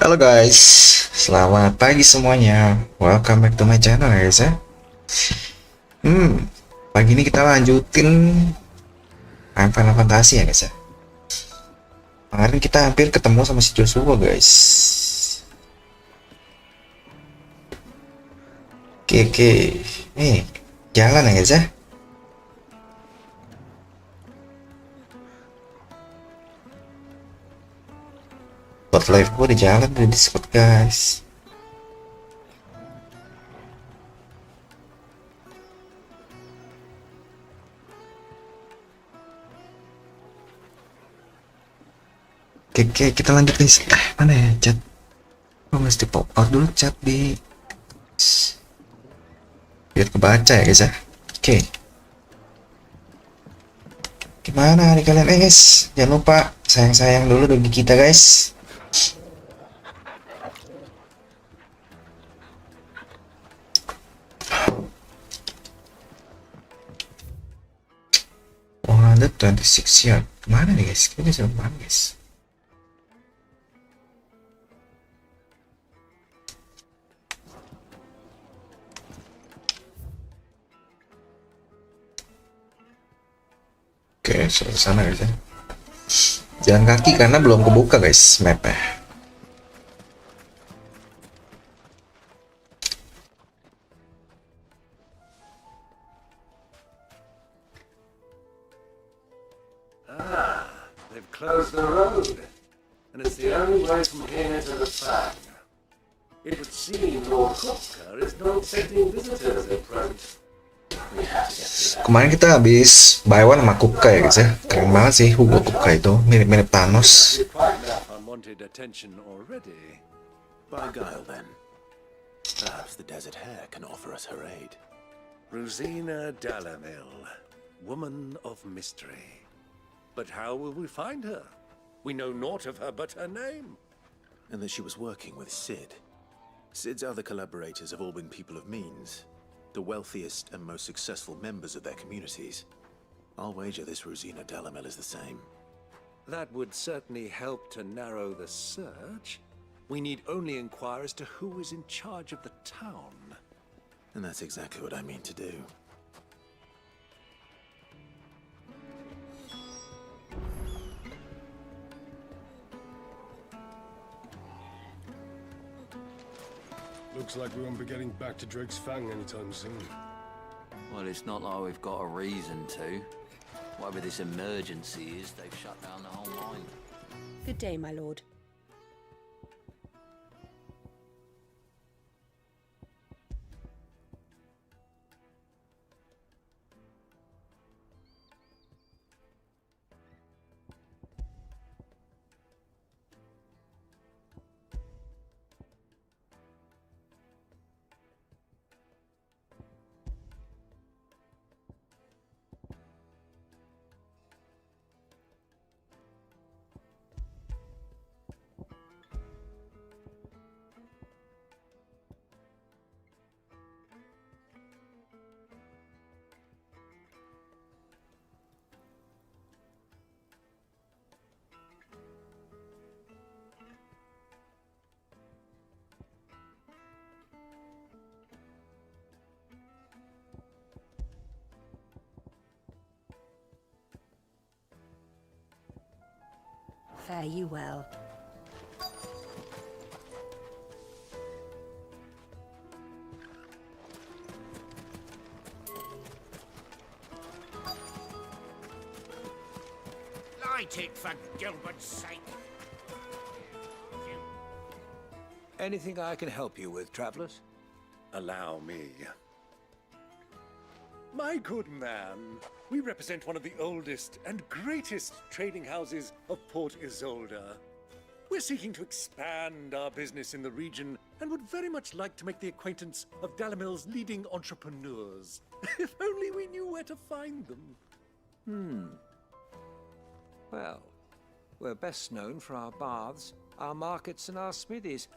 Halo guys, selamat pagi semuanya. Welcome back to my channel ya guys ya. Pagi ini kita lanjutin Final Fantasy ya guys ya. Kemarin kita hampir ketemu sama si Joshua guys. Oke. Nih, jalan ya guys ya. Buat live gue di jalan di Discord guys. Oke, kita lanjut guys. Mana ya chat? Oh, mesti pop out dulu chat di biar kebaca ya guys ya. Oke. Gimana nih kalian guys? Jangan lupa sayang-sayang dulu bagi kita guys. Ada 26 yard. Kemana nih guys? Kita bisa kemana guys? Oke, sudah sana guys ya. Jalan kaki karena belum kebuka guys mapnya. They've closed the road, and it's the only way from here to the Fang. It would seem Lord Kupka is not accepting visitors at present. Kemarin kita habis buy one sama Kupka ya guys ya. Keren banget sih Hugo Kupka itu, mirip-mirip Thanos. Unwanted attention already. By guile then. Perhaps the desert hare can offer us her aid. Rosina Dalamil, woman of mystery. But how will we find her? We know naught of her but her name. And that she was working with Sid. Sid's other collaborators have all been people of means, the wealthiest and most successful members of their communities. I'll wager this Rosina Dalamel is the same. That would certainly help to narrow the search. We need only inquire as to who is in charge of the town. And that's exactly what I mean to do. Looks like we won't be getting back to Drake's Fang anytime soon. Well, it's not like we've got a reason to. Whatever this emergency is, they've shut down the whole mine. Good day, my lord. Fare you well. Light it for Gilbert's sake. Anything I can help you with, travelers? Allow me. My good man, we represent one of the oldest and greatest trading houses of Port Isolde. We're seeking to expand our business in the region and would very much like to make the acquaintance of Dalamil's leading entrepreneurs. If only we knew where to find them. Well, we're best known for our baths, our markets, and our smithies.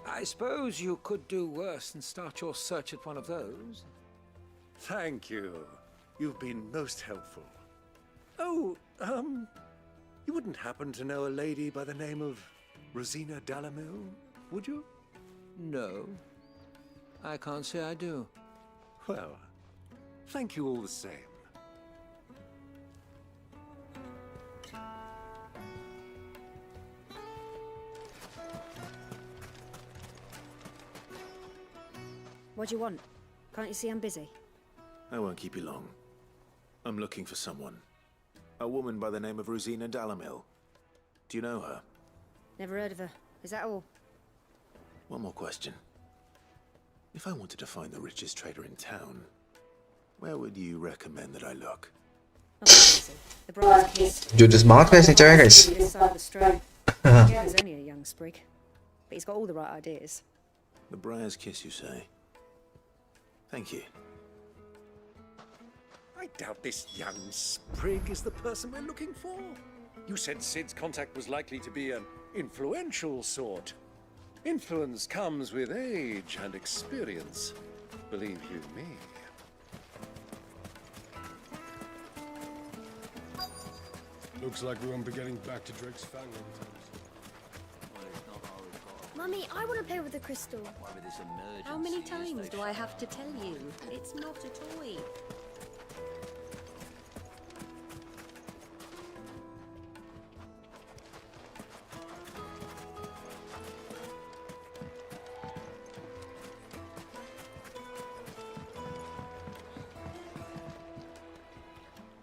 I suppose you could do worse than start your search at one of those. Thank you. You've been most helpful. Oh, you wouldn't happen to know a lady by the name of Rosina Dalamil, would you? No, I can't say I do. Well, thank you all the same. What do you want? Can't you see I'm busy? I won't keep you long. I'm looking for someone. A woman by the name of Rosina Dalamil. Do you know her? Never heard of her. Is that all? One more question. If I wanted to find the richest trader in town, where would you recommend that I look? Not easy. The bride's kiss. Judes banget guys nih cewek guys. This side of the street. Yeah, he's only a young sprig, but he's got all the right ideas. The Briar's Kiss, you say? Thank you. I doubt this young sprig is the person we're looking for. You said Sid's contact was likely to be an influential sort. Influence comes with age and experience, believe you me. Looks like we won't be getting back to Drake's Fang anytime soon. Well, it's not like we've got a Mummy, I want to play with the crystal. why with this emergency How many is times they've do I shut have to tell you? It's not a toy.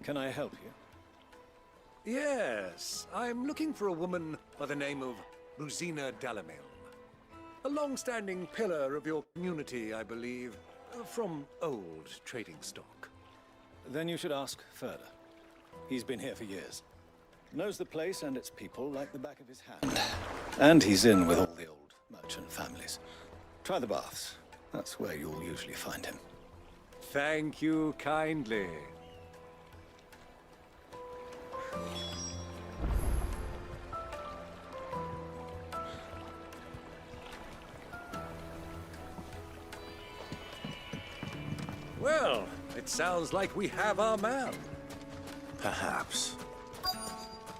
Can I help you? Yes, I'm looking for a woman by the name of Rosina Dalamil. A long-standing pillar of your community, I believe, from old trading stock. Then you should ask further. He's been here for years. Knows the place and its people like the back of his hand. And he's in with all the old merchant families. Try the baths. That's where you'll usually find him. Thank you kindly. Well, it sounds like we have our man. Perhaps.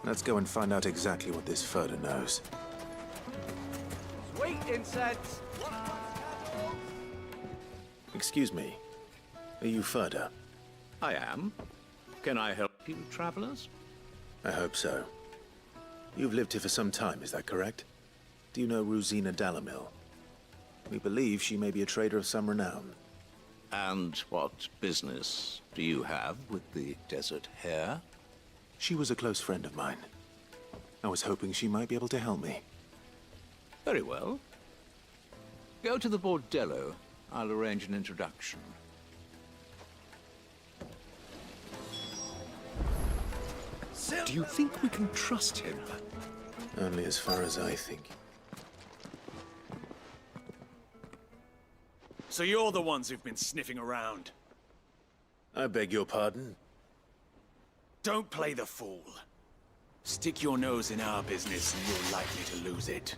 Let's go and find out exactly what this Furder knows. Sweet incense! Excuse me. Are you Furder? I am. Can I help you, travelers? I hope so. You've lived here for some time, is that correct? Do you know Rosina Dalamil? We believe she may be a trader of some renown. And what business do you have with the desert hare? She was a close friend of mine. I was hoping she might be able to help me. Very well. Go to the bordello. I'll arrange an introduction. Do you think we can trust him? Only as far as I think. So you're the ones who've been sniffing around. I beg your pardon? Don't play the fool. Stick your nose in our business and you're likely to lose it.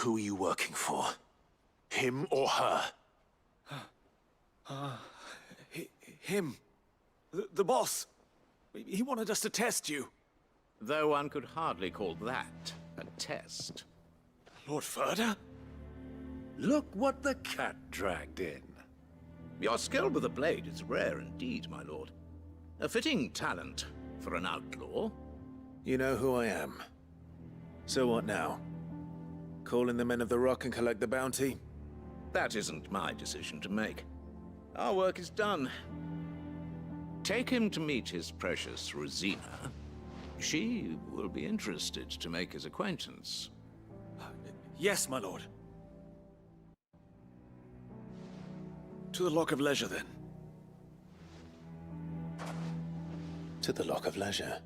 Who are you working for? Him or her? Him. The boss. He wanted us to test you. Though one could hardly call that a test. Lord Furder? Look what the cat dragged in. Your skill with the blade is rare indeed, my lord. A fitting talent for an outlaw. You know who I am. So what now? Call in the Men of the Rock and collect the bounty? That isn't my decision to make. Our work is done. Take him to meet his precious Rosina. She will be interested to make his acquaintance. Yes, my lord. To the Lock of Leisure, then. To the Lock of Leisure.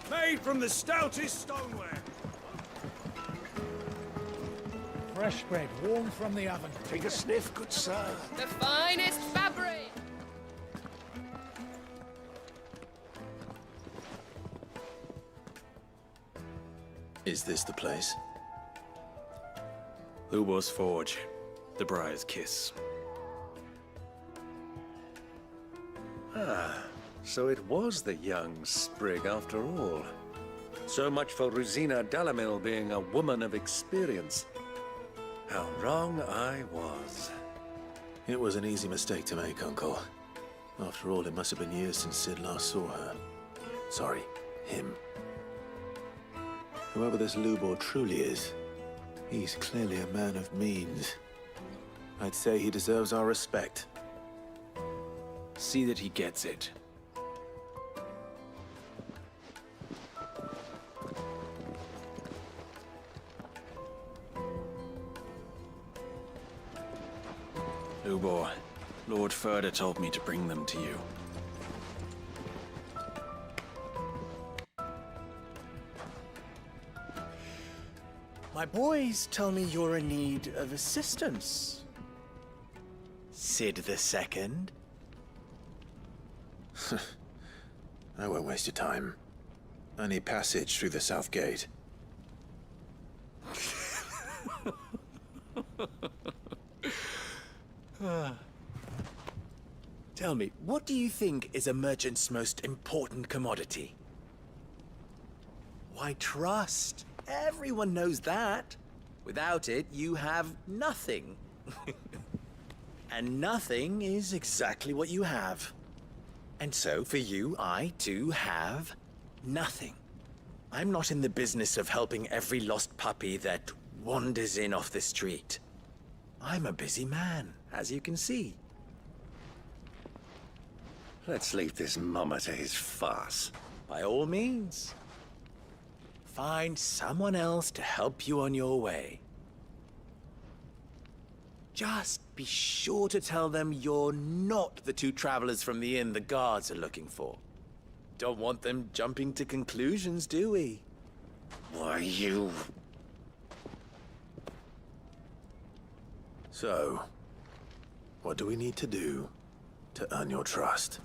Made from the stoutest stoneware. Fresh bread, warm from the oven. Take a sniff, good sir. The finest fabric! Is this the place? Ubor's Forge. The Briar's Kiss. So it was the young sprig after all. So much for Rosina Dalamil being a woman of experience. How wrong I was. It was an easy mistake to make, Uncle. After all, it must have been years since Sid last saw her. Sorry, him. Whoever this Lubor truly is, he's clearly a man of means. I'd say he deserves our respect. See that he gets it. Lubor, Lord Furder told me to bring them to you. My boys tell me you're in need of assistance. Sid the Second? I won't waste your time. I need passage through the south gate. Tell me, what do you think is a merchant's most important commodity? Why, trust. Everyone knows that. Without it, you have nothing. And nothing is exactly what you have. And so, for you, I, too, have nothing. I'm not in the business of helping every lost puppy that wanders in off the street. I'm a busy man, as you can see. Let's leave this mummer to his farce. By all means. Find someone else to help you on your way. Just be sure to tell them you're not the two travelers from the inn the guards are looking for. Don't want them jumping to conclusions, do we? Why, you... So, what do we need to do to earn your trust?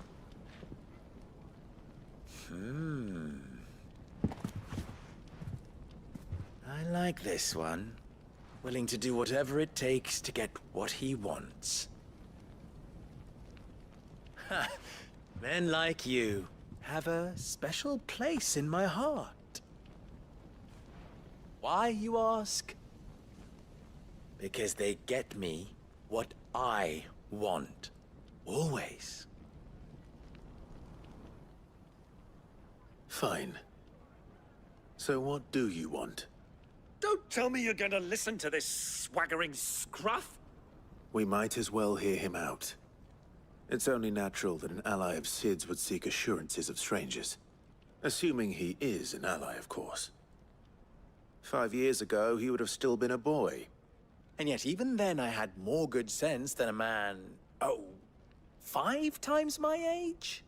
I like this one. Willing to do whatever it takes to get what he wants. Ha! Men like you have a special place in my heart. Why, you ask? Because they get me what I want. Always. Fine. So what do you want? Don't tell me you're going to listen to this swaggering scruff. We might as well hear him out. It's only natural that an ally of Sid's would seek assurances of strangers. Assuming he is an ally, of course. 5 years ago, he would have still been a boy. And yet even then I had more good sense than a man, 5 times my age?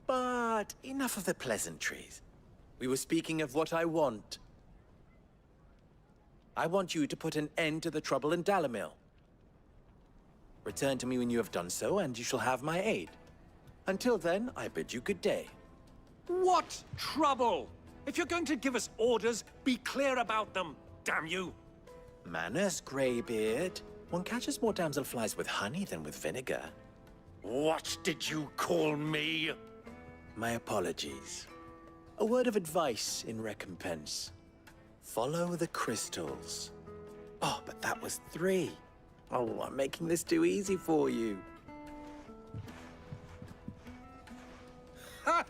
But enough of the pleasantries. We were speaking of what I want. I want you to put an end to the trouble in Dalamil. Return to me when you have done so, and you shall have my aid. Until then, I bid you good day. What trouble? If you're going to give us orders, be clear about them, damn you! Manners, Greybeard. One catches more damselflies with honey than with vinegar. What did you call me? My apologies. A word of advice in recompense. Follow the crystals. Oh, but that was 3. Oh, I'm making this too easy for you. Ha!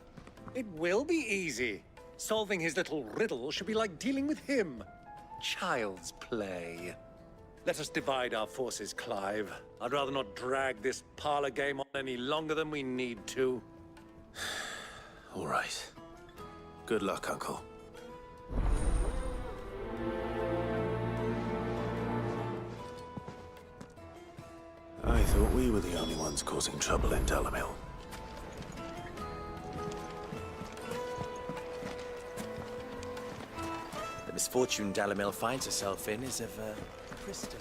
It will be easy. Solving his little riddle should be like dealing with him. Child's play. Let us divide our forces, Clive. I'd rather not drag this parlor game on any longer than we need to. All right. Good luck, Uncle. I thought we were the only ones causing trouble in Dalamil. The misfortune Dalamil finds herself in is of crystal.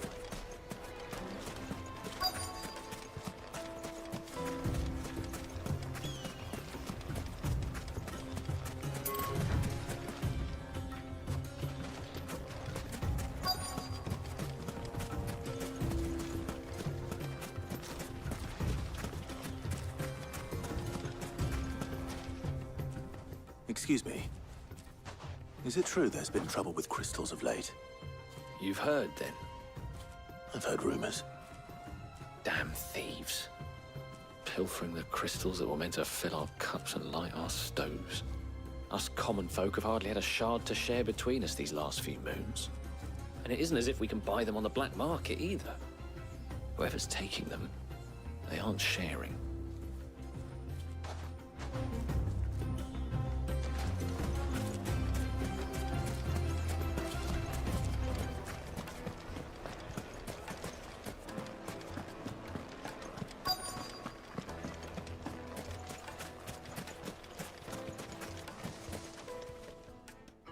Excuse me. Is it true there's been trouble with crystals of late? You've heard, then? I've heard rumors. Damn thieves. Pilfering the crystals that were meant to fill our cups and light our stoves. Us common folk have hardly had a shard to share between us these last few moons. And it isn't as if we can buy them on the black market, either. Whoever's taking them, they aren't sharing.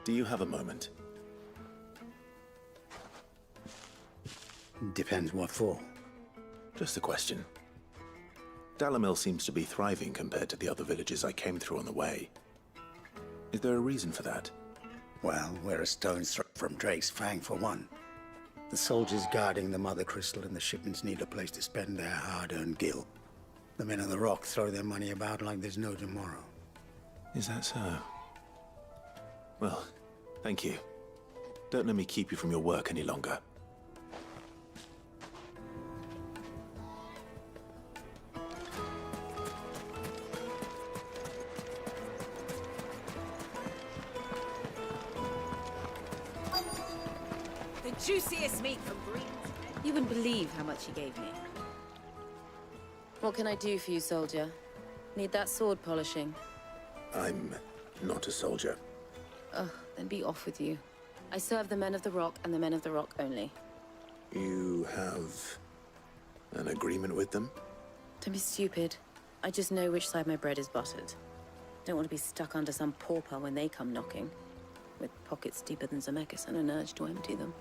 Do you have a moment? Depends what for. Just a question. Dalamil seems to be thriving compared to the other villages I came through on the way. Is there a reason for that? Well, we're a stone's throw from Drake's Fang, for one. The soldiers guarding the Mother Crystal and the shipments need a place to spend their hard-earned gil. The men of the Rock throw their money about like there's no tomorrow. Is that so? Well, thank you. Don't let me keep you from your work any longer. The juiciest meat from Greece. You wouldn't believe how much he gave me. What can I do for you, soldier? Need that sword polishing? I'm not a soldier. Ugh, then be off with you. I serve the men of the Rock and the men of the Rock only. You have an agreement with them? Don't be stupid. I just know which side my bread is buttered. Don't want to be stuck under some pauper when they come knocking. With pockets deeper than Zemeckis and an urge to empty them.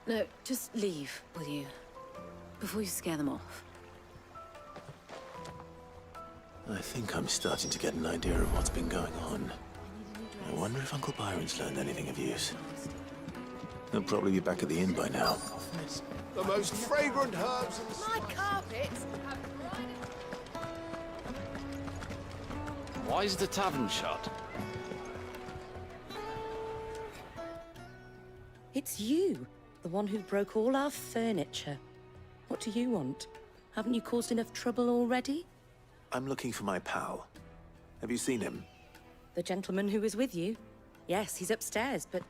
No, just leave, will you? Before you scare them off. I think I'm starting to get an idea of what's been going on. I wonder if Uncle Byron's learned anything of use. He'll probably be back at the inn by now. The most fragrant herbs in the My carpet. Why is the tavern shut? It's you, the one who broke all our furniture. What do you want? Haven't you caused enough trouble already? I'm looking for my pal. Have you seen him? The gentleman who was with you? Yes, he's upstairs, but...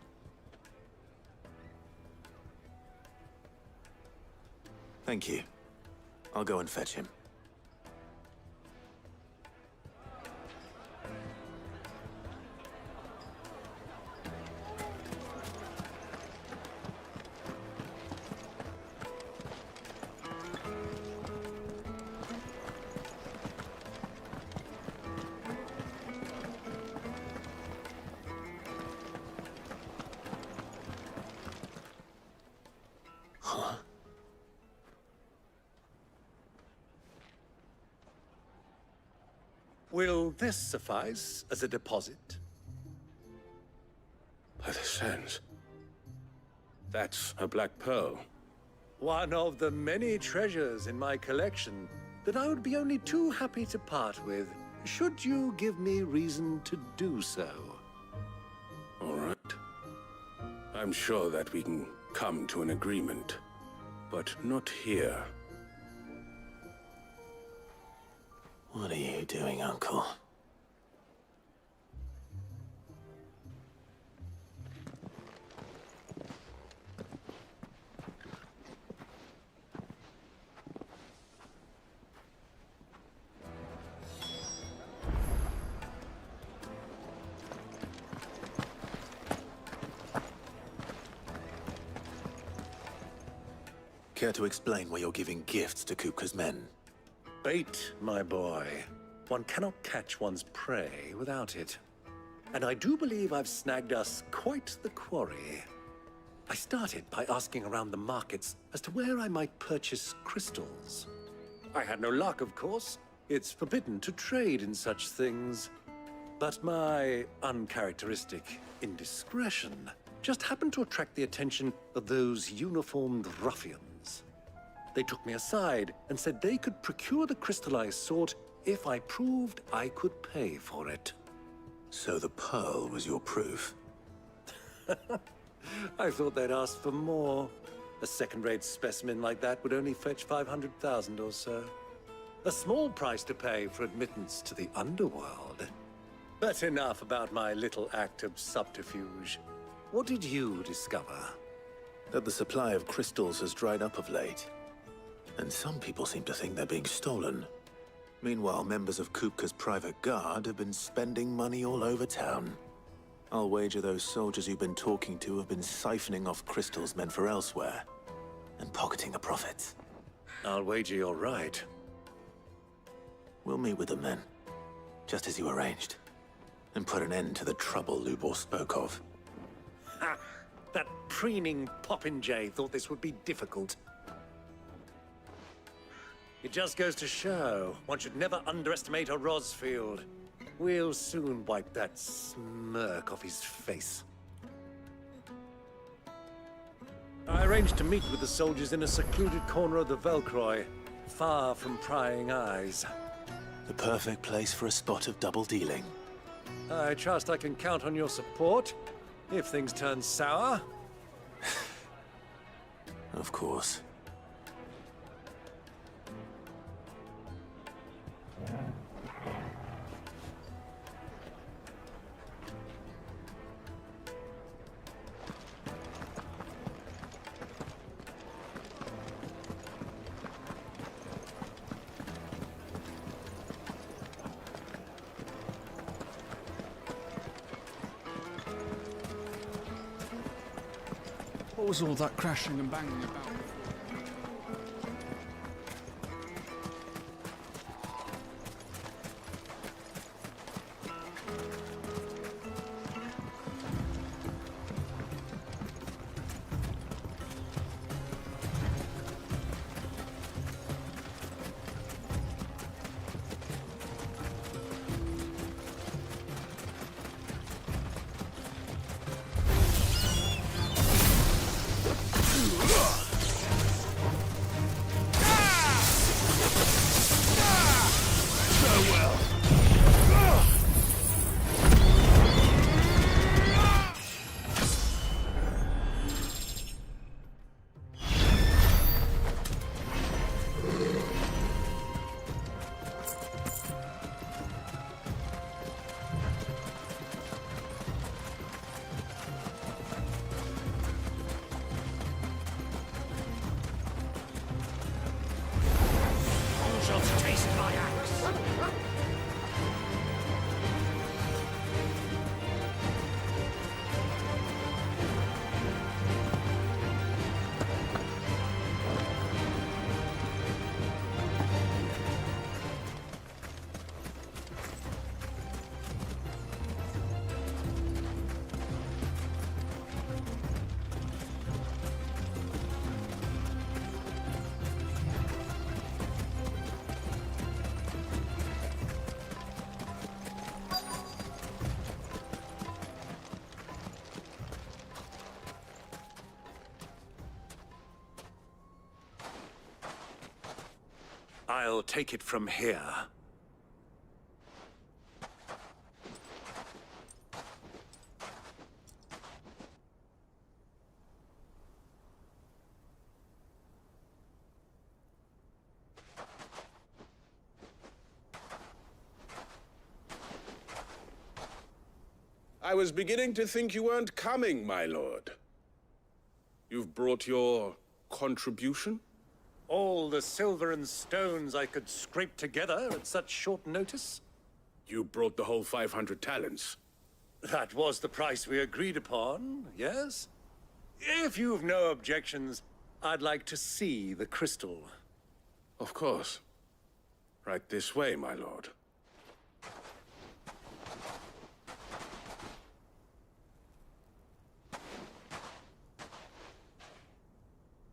Thank you. I'll go and fetch him. Huh? Will this suffice as a deposit? By the sands. That's a black pearl. One of the many treasures in my collection that I would be only too happy to part with, should you give me reason to do so. All right. I'm sure that we can come to an agreement, but not here. What are you doing, Uncle? Care to explain why you're giving gifts to Kupka's men? Bait, my boy. One cannot catch one's prey without it. And I do believe I've snagged us quite the quarry. I started by asking around the markets as to where I might purchase crystals. I had no luck, of course. It's forbidden to trade in such things. But my uncharacteristic indiscretion just happened to attract the attention of those uniformed ruffians. They took me aside and said they could procure the crystal I sought if I proved I could pay for it. So the pearl was your proof? I thought they'd ask for more. A second-rate specimen like that would only fetch 500,000 or so. A small price to pay for admittance to the underworld. But enough about my little act of subterfuge. What did you discover? That the supply of crystals has dried up of late. And some people seem to think they're being stolen. Meanwhile, members of Kupka's private guard have been spending money all over town. I'll wager those soldiers you've been talking to have been siphoning off crystals meant for elsewhere, and pocketing the profits. I'll wager you're right. We'll meet with them then, just as you arranged, and put an end to the trouble Lubor spoke of. Ha! That preening popinjay thought this would be difficult. It just goes to show, one should never underestimate a Rosfield. We'll soon wipe that smirk off his face. I arranged to meet with the soldiers in a secluded corner of the Velcroy, far from prying eyes. The perfect place for a spot of double dealing. I trust I can count on your support, if things turn sour. Of course. What was all that crashing and banging about? I'll take it from here. I was beginning to think you weren't coming, my lord. You've brought your contribution? All the silver and stones I could scrape together at such short notice? You brought the whole 500 talents. That was the price we agreed upon, yes? If you've no objections, I'd like to see the crystal. Of course. Right this way, my lord.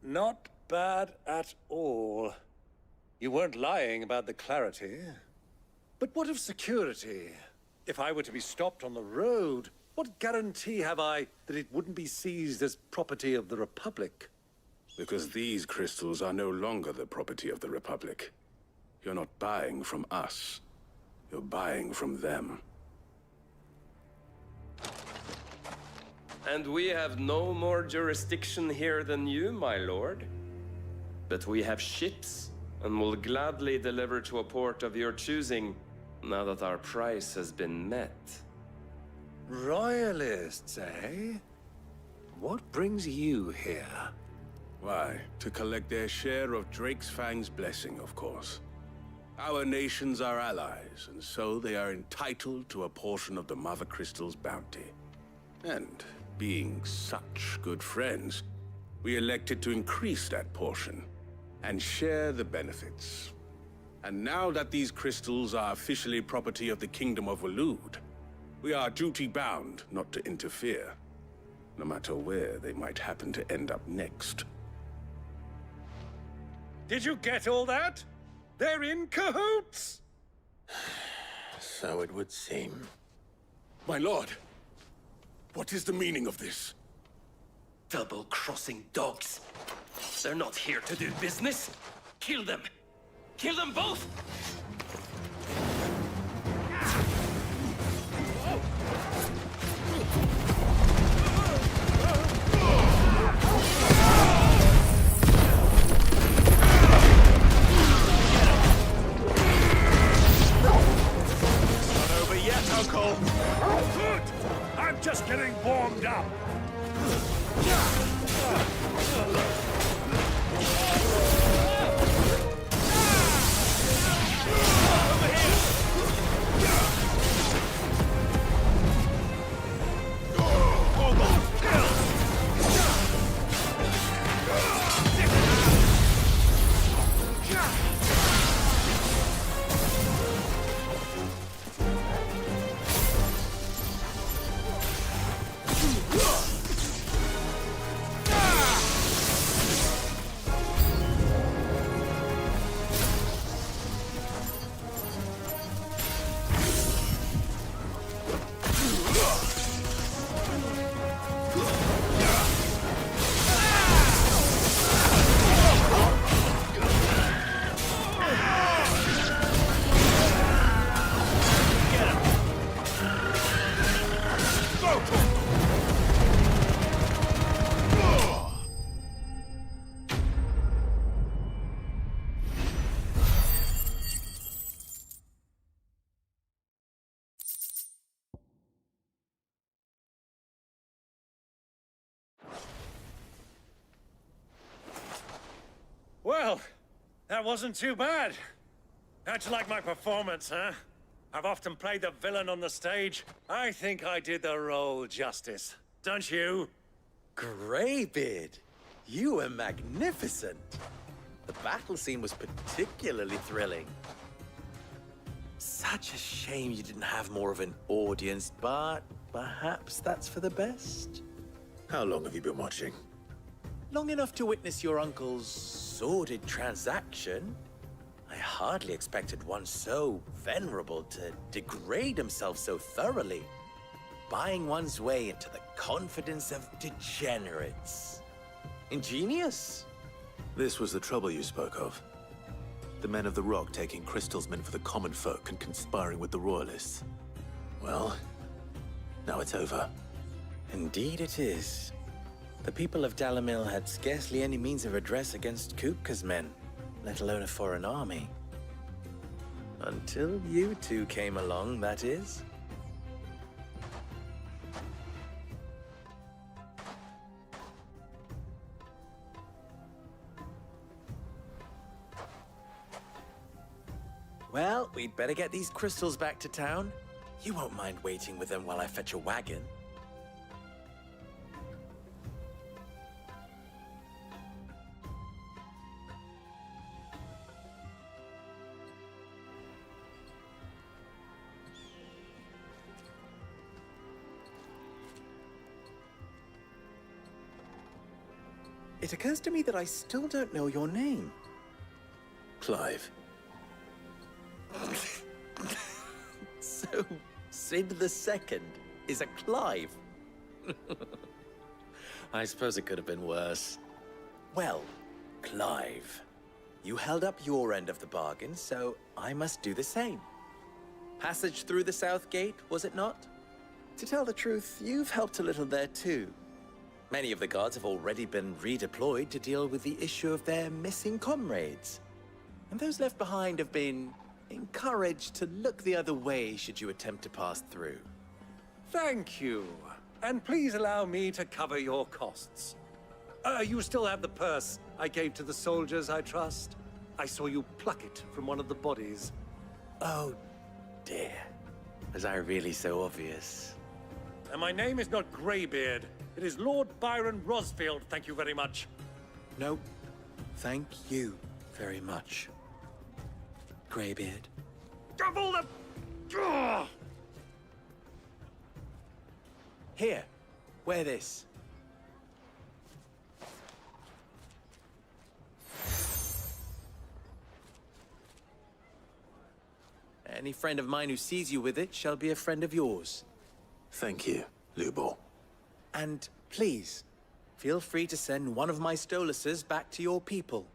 Not bad at all. You weren't lying about the clarity. But what of security? If I were to be stopped on the road, what guarantee have I that it wouldn't be seized as property of the Republic? Because these crystals are no longer the property of the Republic. You're not buying from us. You're buying from them. And we have no more jurisdiction here than you, my lord. But we have ships, and will gladly deliver to a port of your choosing, now that our price has been met. Royalists, eh? What brings you here? Why, to collect their share of Drake's Fang's blessing, of course. Our nations are allies, and so they are entitled to a portion of the Mother Crystal's bounty. And being such good friends, we elected to increase that portion and share the benefits. And now that these crystals are officially property of the Kingdom of Waloed, we are duty-bound not to interfere, no matter where they might happen to end up next. Did you get all that? They're in cahoots! So it would seem. My lord, what is the meaning of this? Double-crossing dogs. They're not here to do business. Kill them! Kill them both! Not over yet, Uncle! Good! I'm just getting warmed up! Well, that wasn't too bad. How'd you like my performance, huh? I've often played the villain on the stage. I think I did the role justice. Don't you? Greybeard, you were magnificent. The battle scene was particularly thrilling. Such a shame you didn't have more of an audience, but perhaps that's for the best. How long have you been watching? Long enough to witness your uncle's sordid transaction. I hardly expected one so venerable to degrade himself so thoroughly, buying one's way into the confidence of degenerates. Ingenious. This was the trouble you spoke of. The men of the Rock taking crystals meant for the common folk and conspiring with the Royalists. Well, now it's over. Indeed it is. The people of Dalamil had scarcely any means of redress against Kupka's men, let alone a foreign army. Until you two came along, that is. Well, we'd better get these crystals back to town. You won't mind waiting with them while I fetch a wagon. It occurs to me that I still don't know your name. Clive. So, Sid the Second is a Clive? I suppose it could have been worse. Well, Clive, you held up your end of the bargain, so I must do the same. Passage through the South Gate, was it not? To tell the truth, you've helped a little there too. Many of the guards have already been redeployed to deal with the issue of their missing comrades. And those left behind have been encouraged to look the other way should you attempt to pass through. Thank you. And please allow me to cover your costs. You still have the purse I gave to the soldiers, I trust? I saw you pluck it from one of the bodies. Oh, dear. Was I really so obvious? And my name is not Greybeard. It is Lord Byron Rosfield, thank you very much. No, thank you very much, Greybeard. Double the... Here, wear this. Any friend of mine who sees you with it shall be a friend of yours. Thank you, Lubo. And please, feel free to send one of my Stoluses back to your people.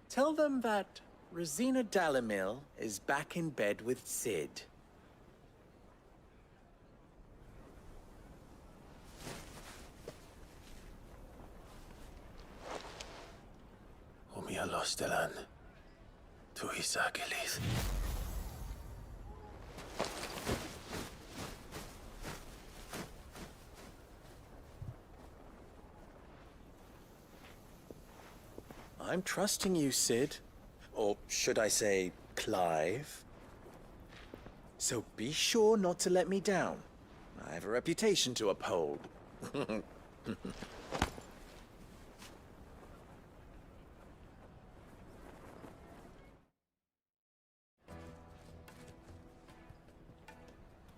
Tell them that Rosina Dalamil is back in bed with Sid. Umia lostelan. Tu isakilis. I'm trusting you, Sid. Or should I say, Clive? So be sure not to let me down. I have a reputation to uphold.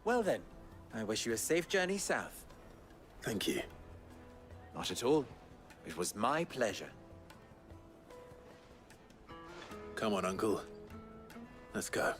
Well then, I wish you a safe journey south. Thank you. Not at all. It was my pleasure. Come on, Uncle. Let's go.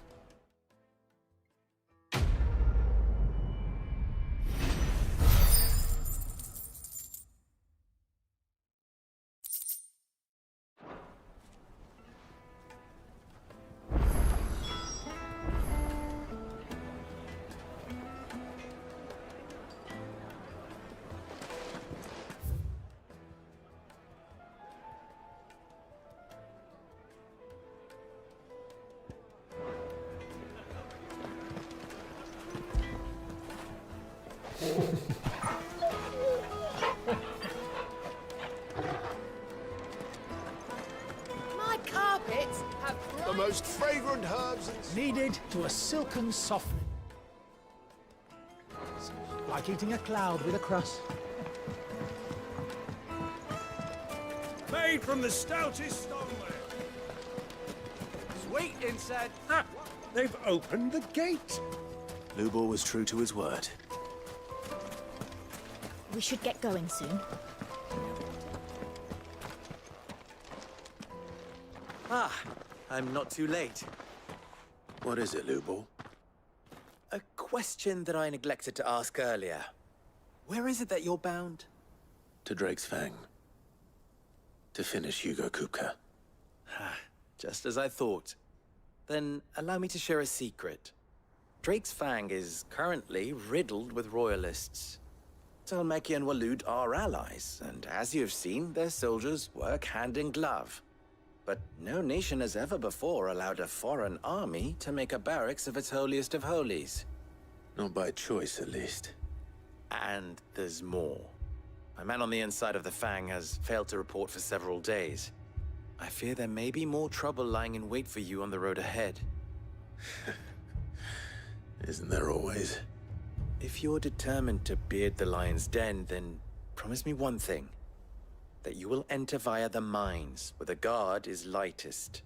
My carpets have The most fragrant herbs needed to a silken softening. Like eating a cloud with a crust. Made from the stoutest stoneware. Sweet inside. Ah, they've opened the gate. Lubo was true to his word. We should get going soon. Ah, I'm not too late. What is it, Lubo? A question that I neglected to ask earlier. Where is it that you're bound? To Drake's Fang. To finish Hugo Kupka. Just as I thought. Then allow me to share a secret. Drake's Fang is currently riddled with royalists. Talmeki and Walud are allies, and as you've seen, their soldiers work hand in glove. But no nation has ever before allowed a foreign army to make a barracks of its holiest of holies. Not by choice, at least. And there's more. A man on the inside of the Fang has failed to report for several days. I fear there may be more trouble lying in wait for you on the road ahead. Isn't there always? If you're determined to beard the lion's den, then promise me one thing. That you will enter via the mines, where the guard is lightest.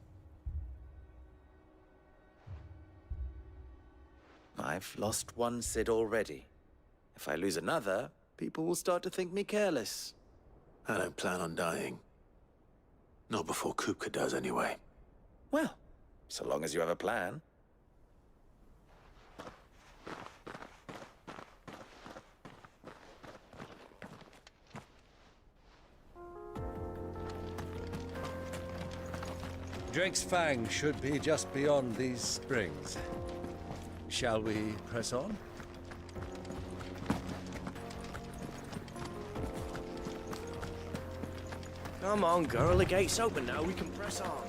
I've lost one Cid already. If I lose another, people will start to think me careless. I don't plan on dying. Not before Kupka does, anyway. Well, so long as you have a plan. Drake's Fang should be just beyond these springs. Shall we press on? Come on, girl, the gate's open now, we can press on.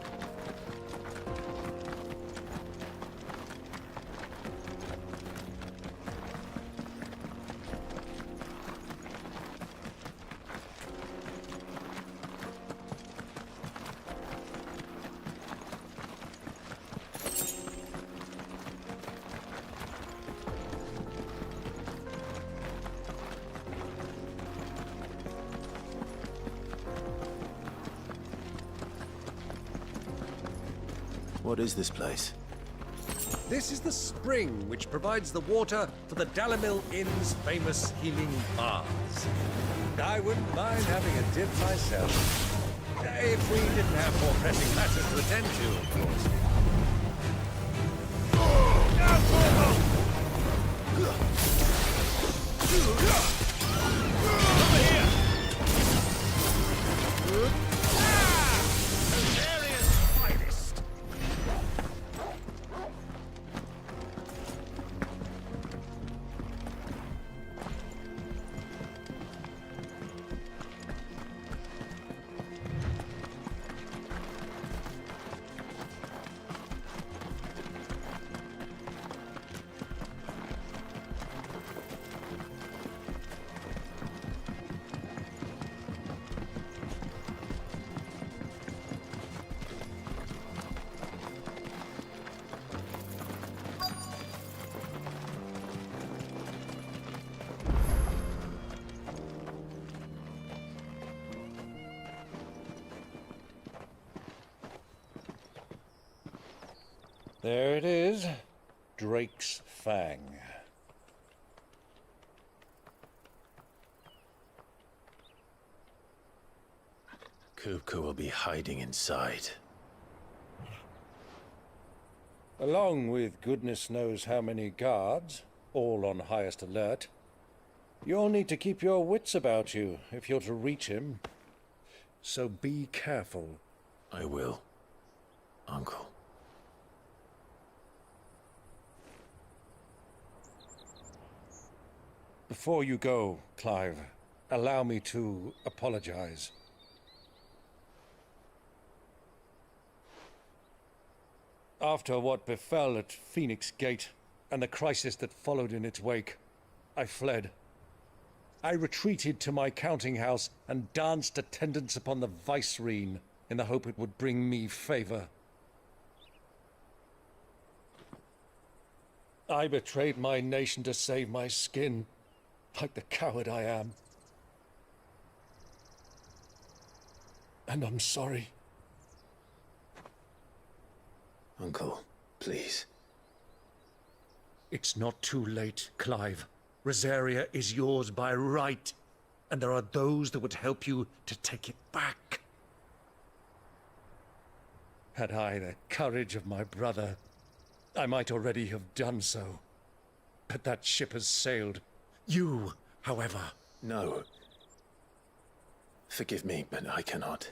What is this place? This is the spring which provides the water for the Dalimil Inn's famous healing baths. I wouldn't mind having a dip myself. If we didn't have more pressing matters to attend to, of course. Over here! There it is, Drake's Fang. Kupka will be hiding inside. Along with goodness knows how many guards, all on highest alert. You'll need to keep your wits about you if you're to reach him. So be careful. I will, Uncle. Before you go, Clive, allow me to apologize. After what befell at Phoenix Gate and the crisis that followed in its wake, I fled. I retreated to my counting house and danced attendance upon the vicereine in the hope it would bring me favor. I betrayed my nation to save my skin, like the coward I am. And I'm sorry. Uncle, please. It's not too late, Clive. Rosaria is yours by right, and there are those that would help you to take it back. Had I the courage of my brother, I might already have done so. But that ship has sailed. You, however... No. Forgive me, but I cannot.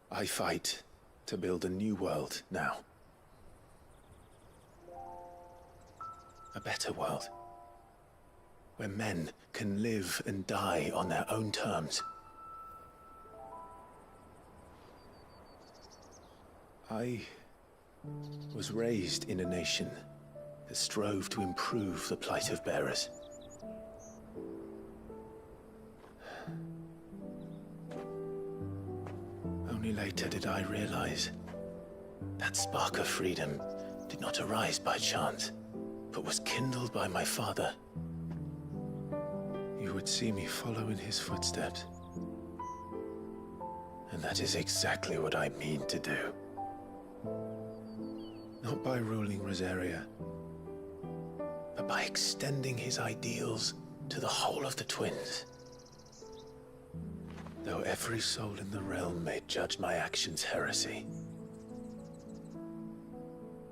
I fight to build a new world now. A better world. Where men can live and die on their own terms. I was raised in a nation that strove to improve the plight of bearers. Only later did I realize that spark of freedom did not arise by chance, but was kindled by my father. You would see me follow in his footsteps. And that is exactly what I mean to do. Not by ruling Rosaria, but by extending his ideals to the whole of the twins. Though every soul in the realm may judge my actions heresy,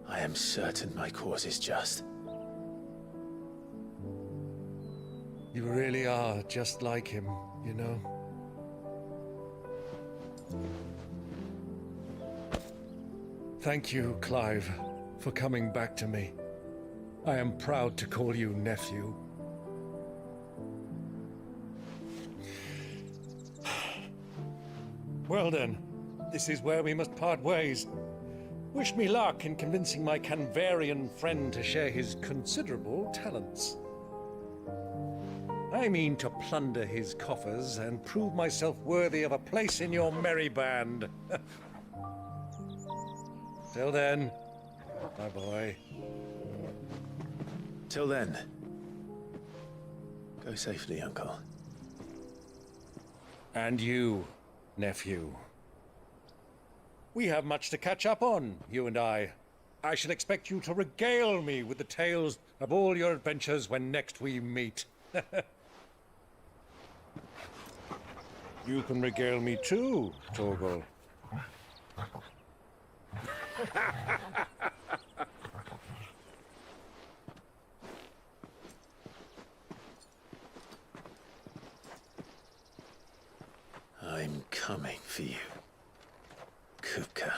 I am certain my cause is just. You really are just like him, you know? Thank you, Clive, for coming back to me. I am proud to call you nephew. Well then, this is where we must part ways. Wish me luck in convincing my Canvarian friend to share his considerable talents. I mean to plunder his coffers and prove myself worthy of a place in your merry band. Till then, my boy. Till then, go safely, Uncle. And you, nephew. We have much to catch up on, you and I. I shall expect you to regale me with the tales of all your adventures when next we meet. You can regale me too, Torgal. I'm coming for you, Kupka.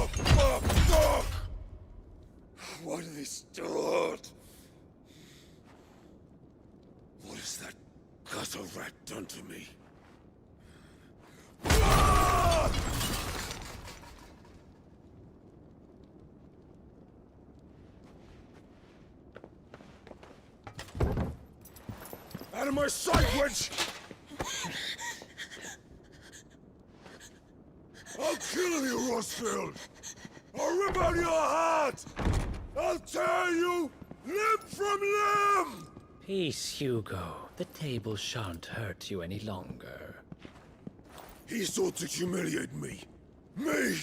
Fuck! Why do they still hurt? What has that gutter rat done to me? Out of my sight, witch! I'll kill you, Rosfield! I'll rip out your heart! I'll tear you limb from limb! Peace, Hugo. The table shan't hurt you any longer. He sought to humiliate me. Me!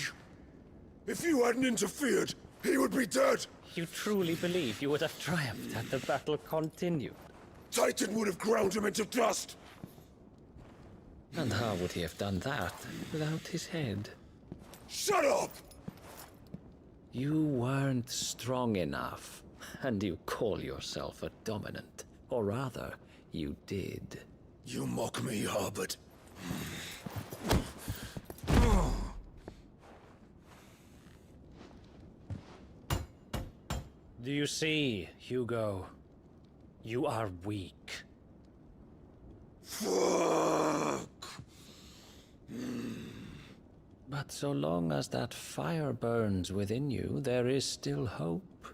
If you hadn't interfered, he would be dead! You truly believe you would have triumphed had the battle continued? Titan would have ground him into dust! And how would he have done that without his head? Shut up! You weren't strong enough, and you call yourself a dominant. Or rather, you did. You mock me, Harbert. Do you see, Hugo? You are weak. Fuck! But so long as that fire burns within you, there is still hope.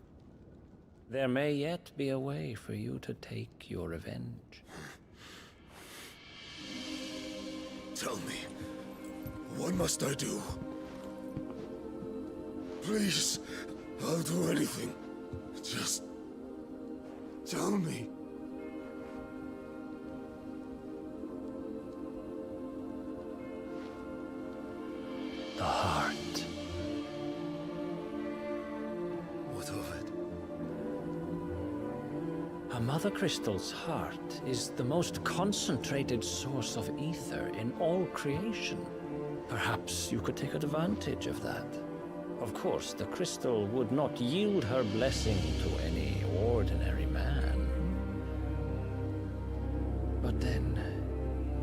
There may yet be a way for you to take your revenge. Tell me, what must I do? Please, I'll do anything. Just tell me. The heart. What of it? A mother crystal's heart is the most concentrated source of ether in all creation. Perhaps you could take advantage of that. Of course, the crystal would not yield her blessing to any ordinary man. But then,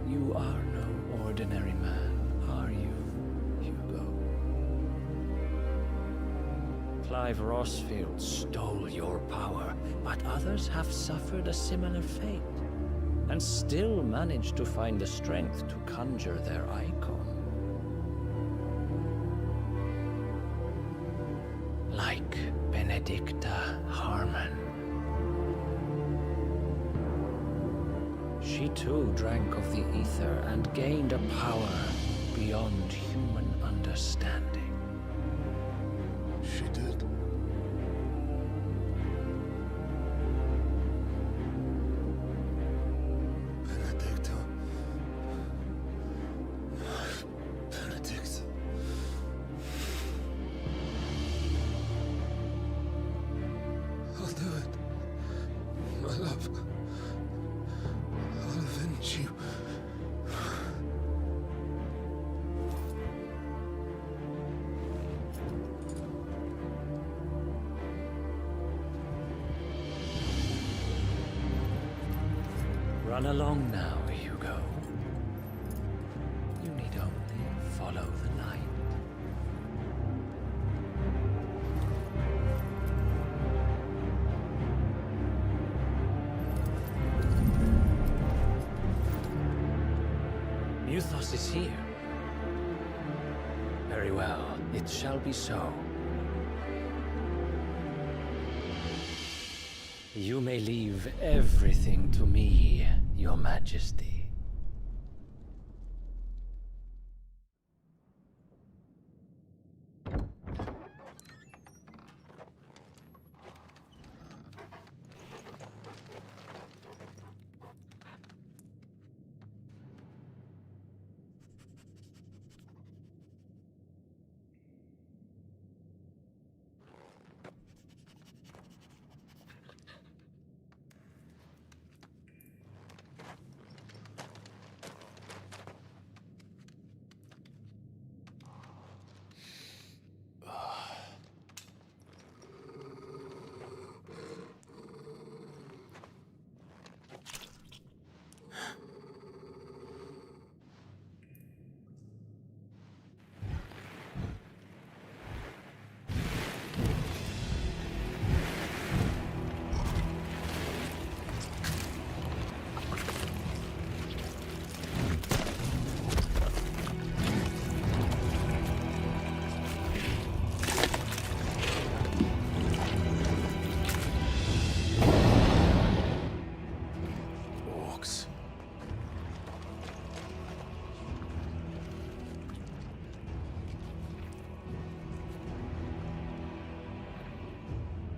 you are no ordinary man, are you, Hugo? Clive Rossfield stole your power, but others have suffered a similar fate, and still managed to find the strength to conjure their icon. Like Benedicta Harmon. She too drank of the ether and gained a power beyond human understanding. She did. Benedicta. Benedicta. I'll do it. My love. I'll avenge you. Run along now, Hugo. You need only follow the light. Muthos is here. Very well, it shall be so. You may leave everything to me, Your Majesty.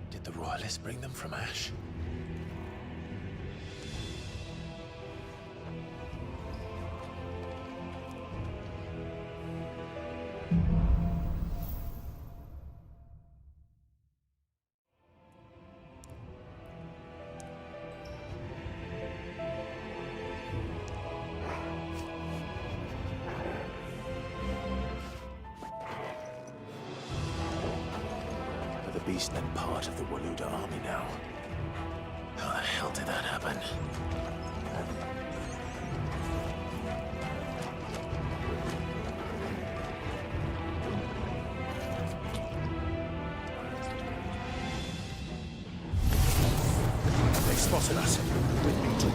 Did the royalists bring them from Ash? The Beastmen part of the Waluda army now. How the hell did that happen? They spotted us. With me to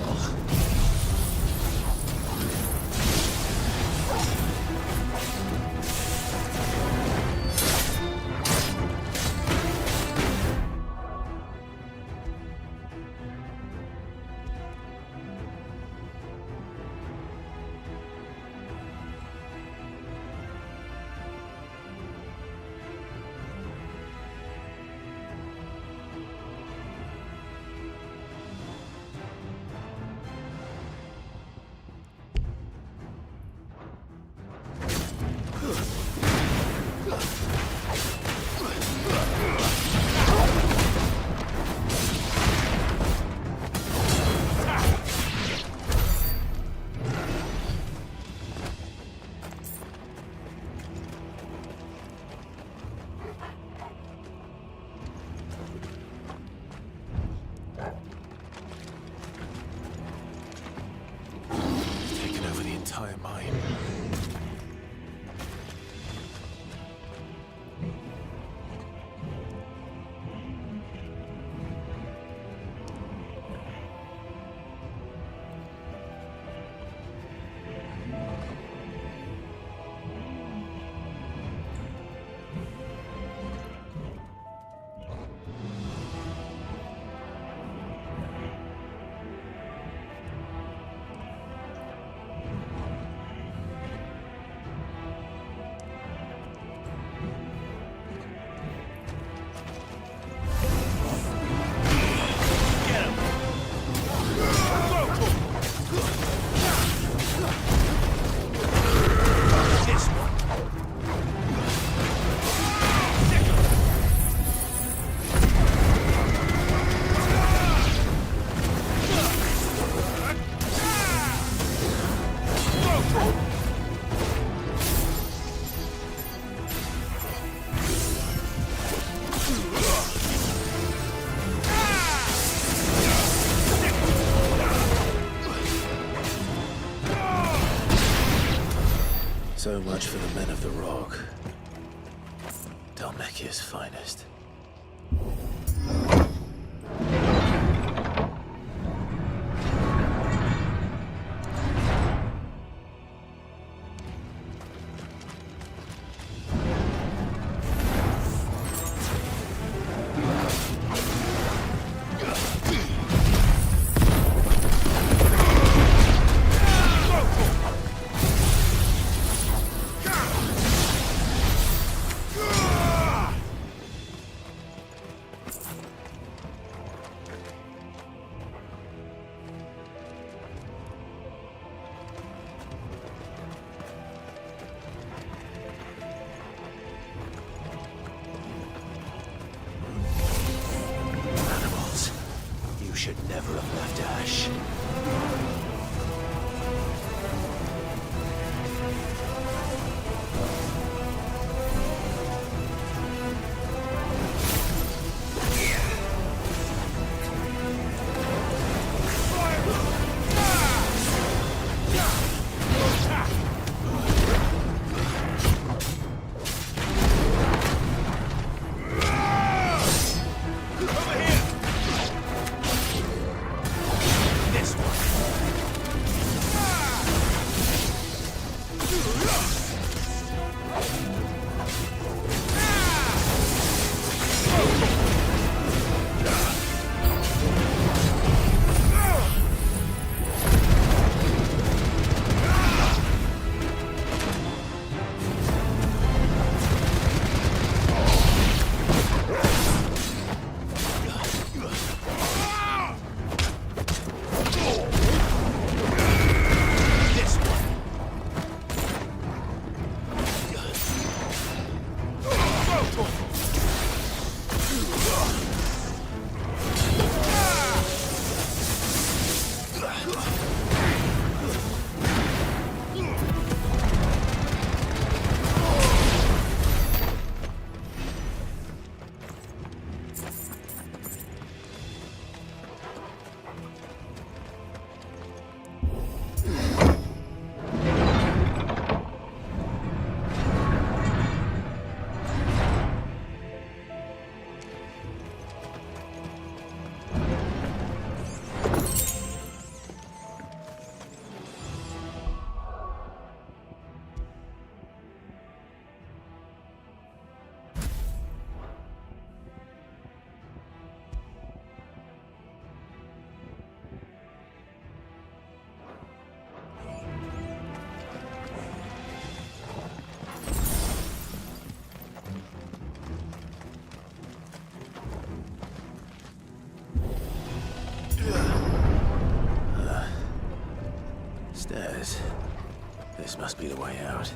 entire mine. So much for the men of the Rock. Dalmekia's finest. Should never have left Ash. Stairs. This must be the way out.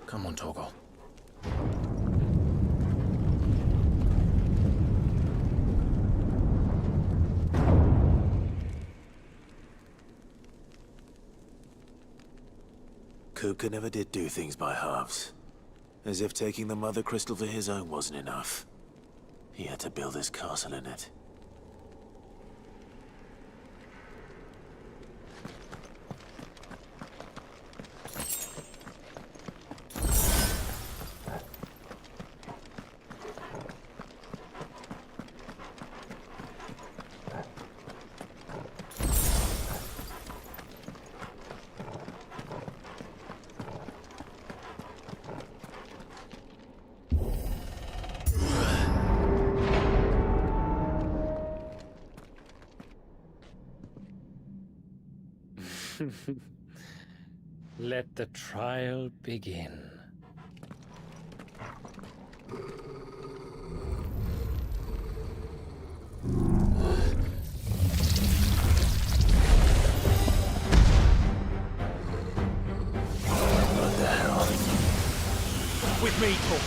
Come on, Torgal. Kupka never did do things by halves. As if taking the Mother Crystal for his own wasn't enough. He had to build his castle in it. Let the trial begin. What the hell? With me, Paul.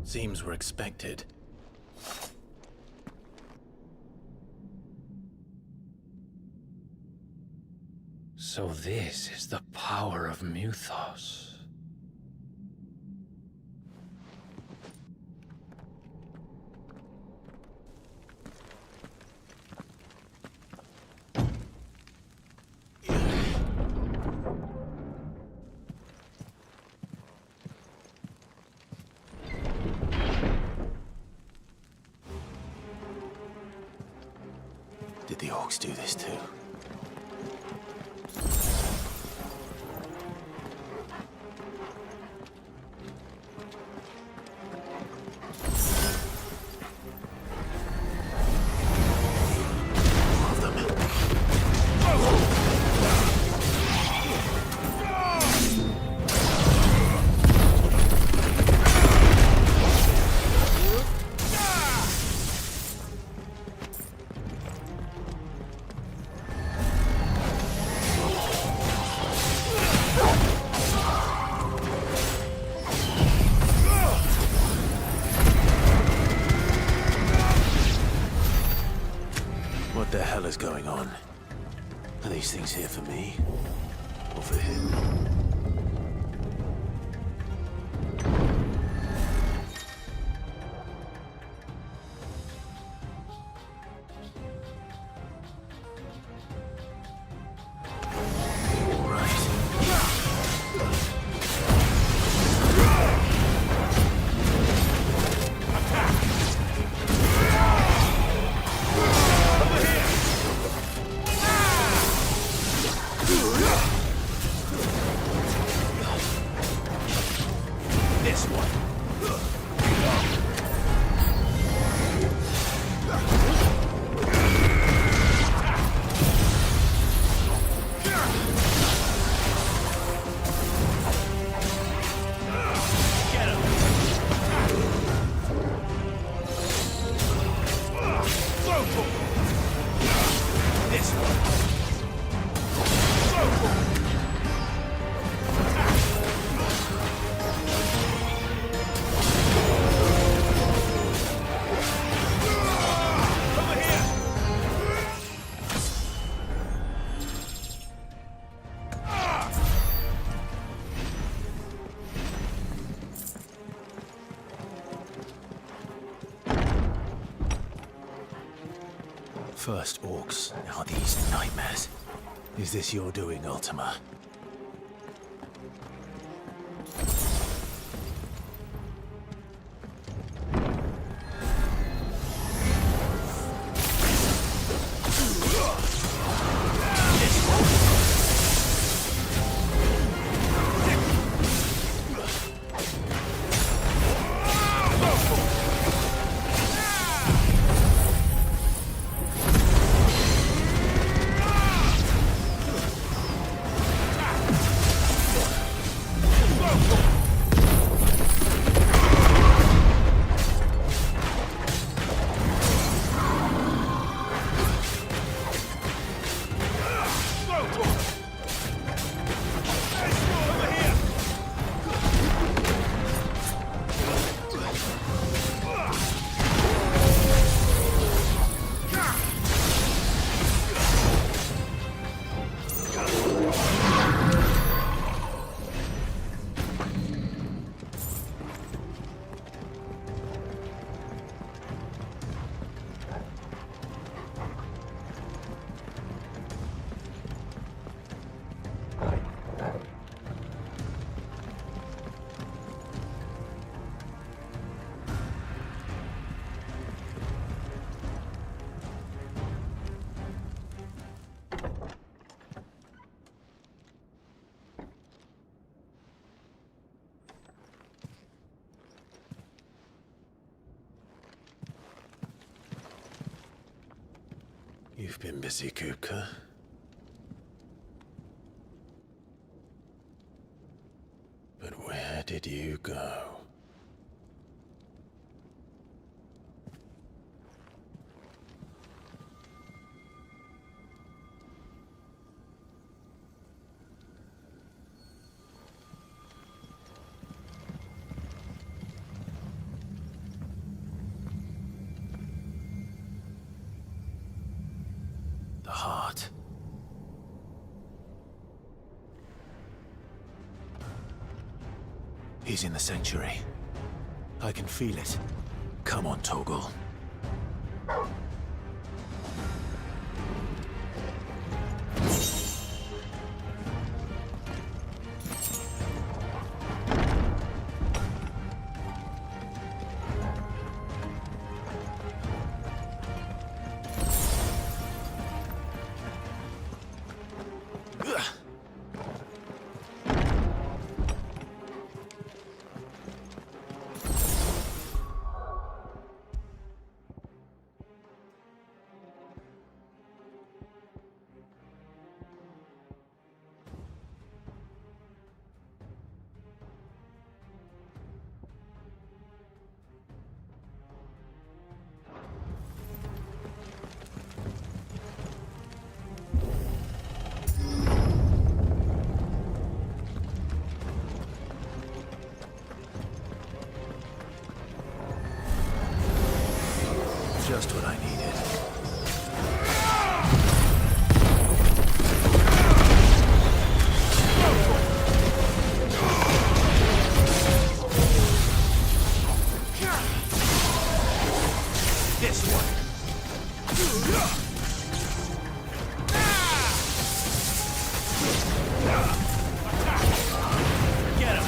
Seems we're expected. So this is the power of Muthos. Did the orcs do this too? What the hell is going on? Are these things here for me? Or for him? First orcs, now these nightmares. Is this your doing, Ultima? You've been busy, Kupka. But where did you go? The heart. He's in the sanctuary. I can feel it. Come on, Torgal. Just what I needed. this one. Get him.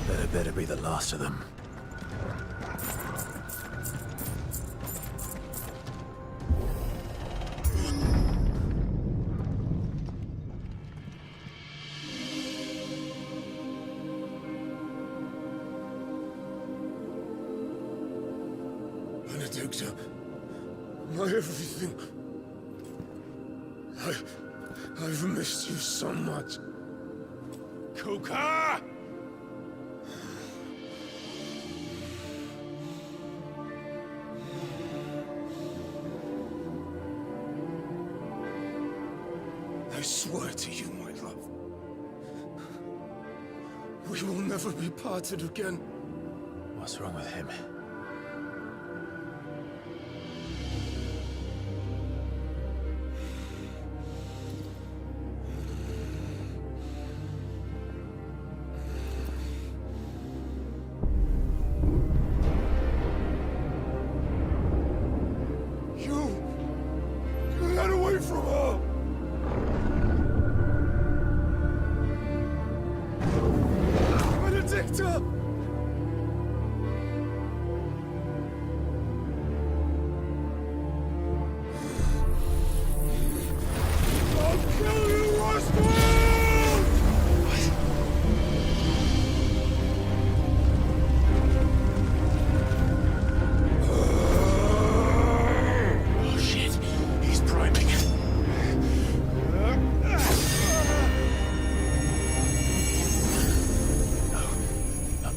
That better be the last of them. Benedicta, my everything. I've missed you so much. Kupka! I swear to you, my love. We will never be parted again. What's wrong with him? Get away from her! Benedicta! I'll kill you, Roswell! Oh shit, he's priming. No, not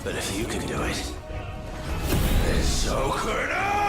But if you can do it, then so could I!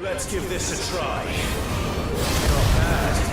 Let's give this a try. Not bad.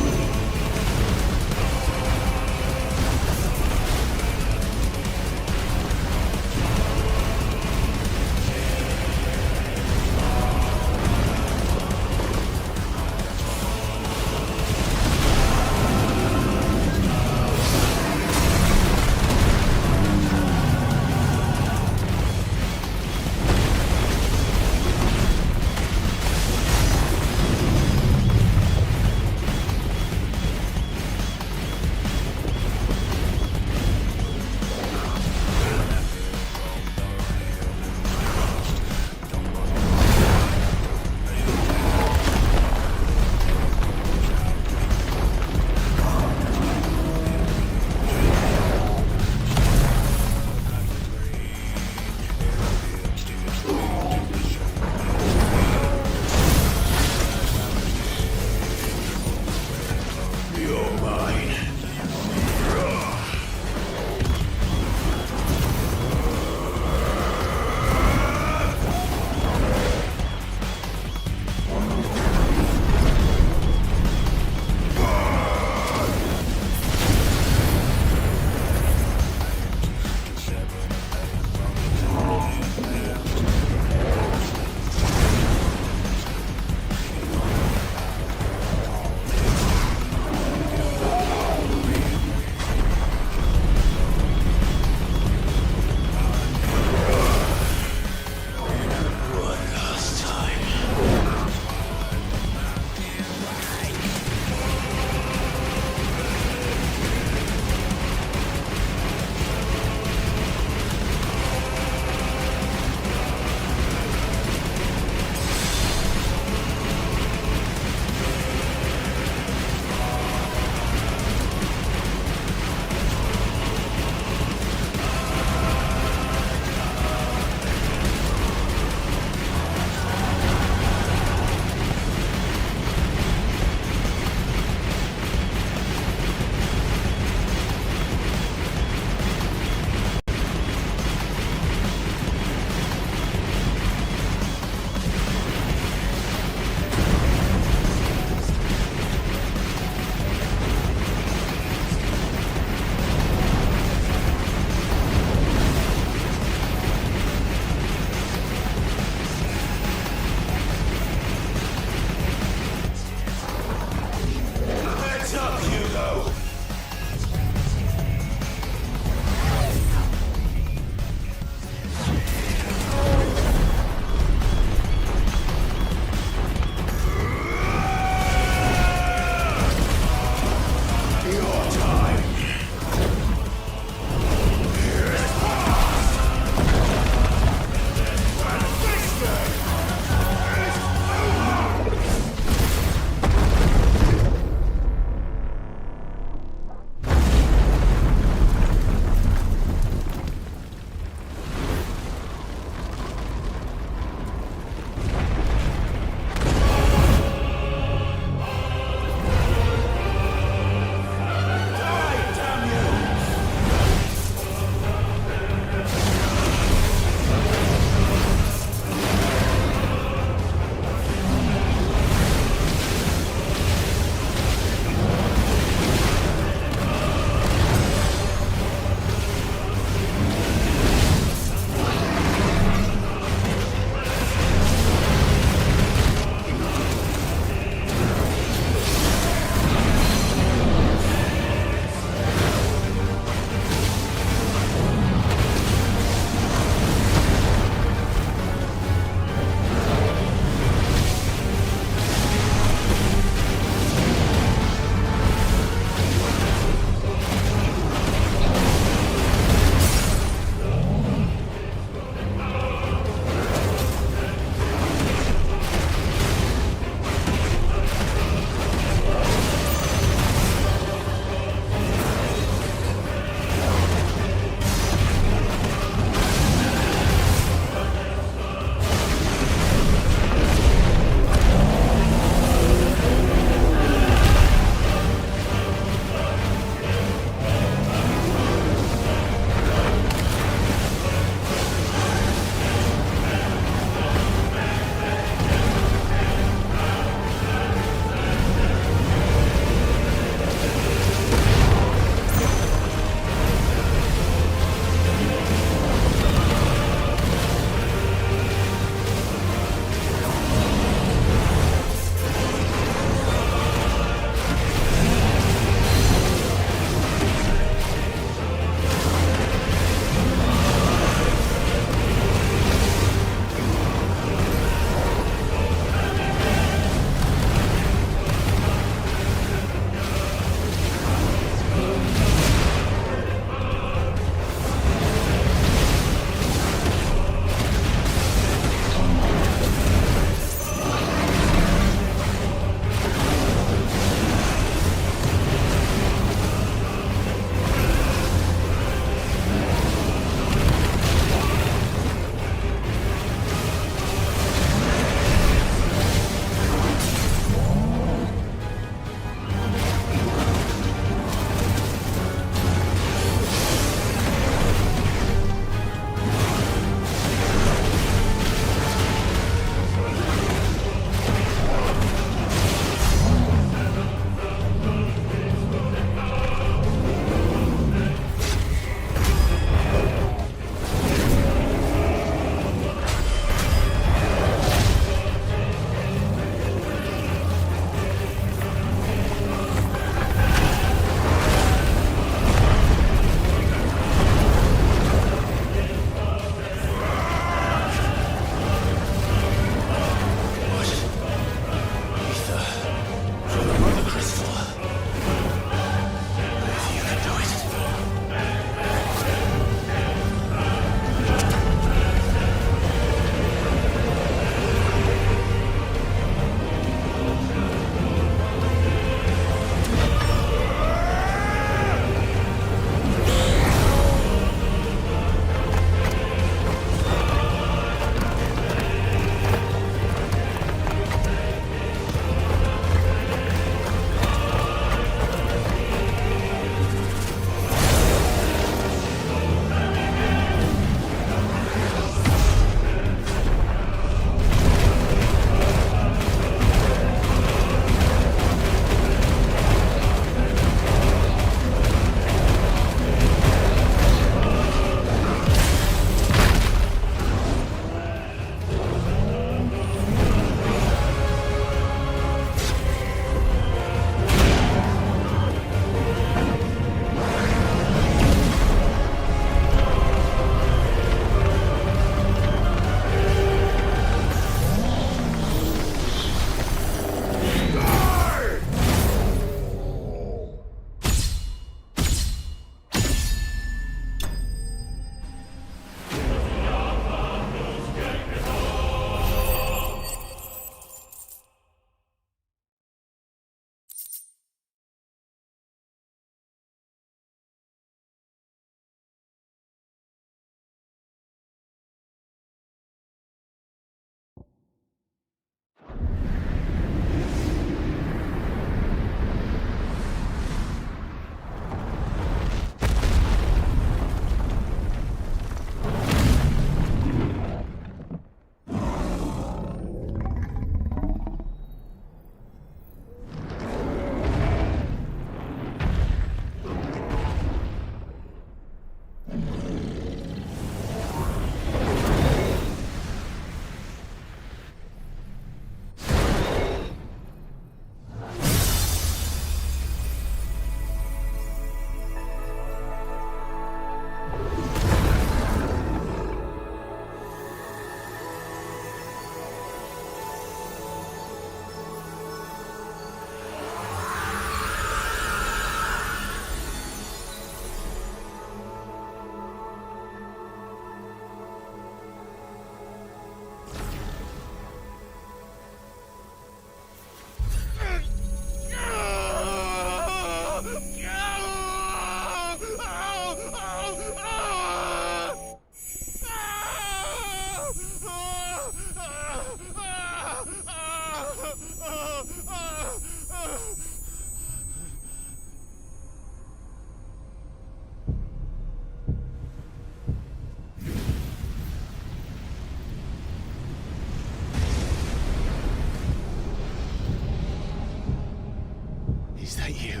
you,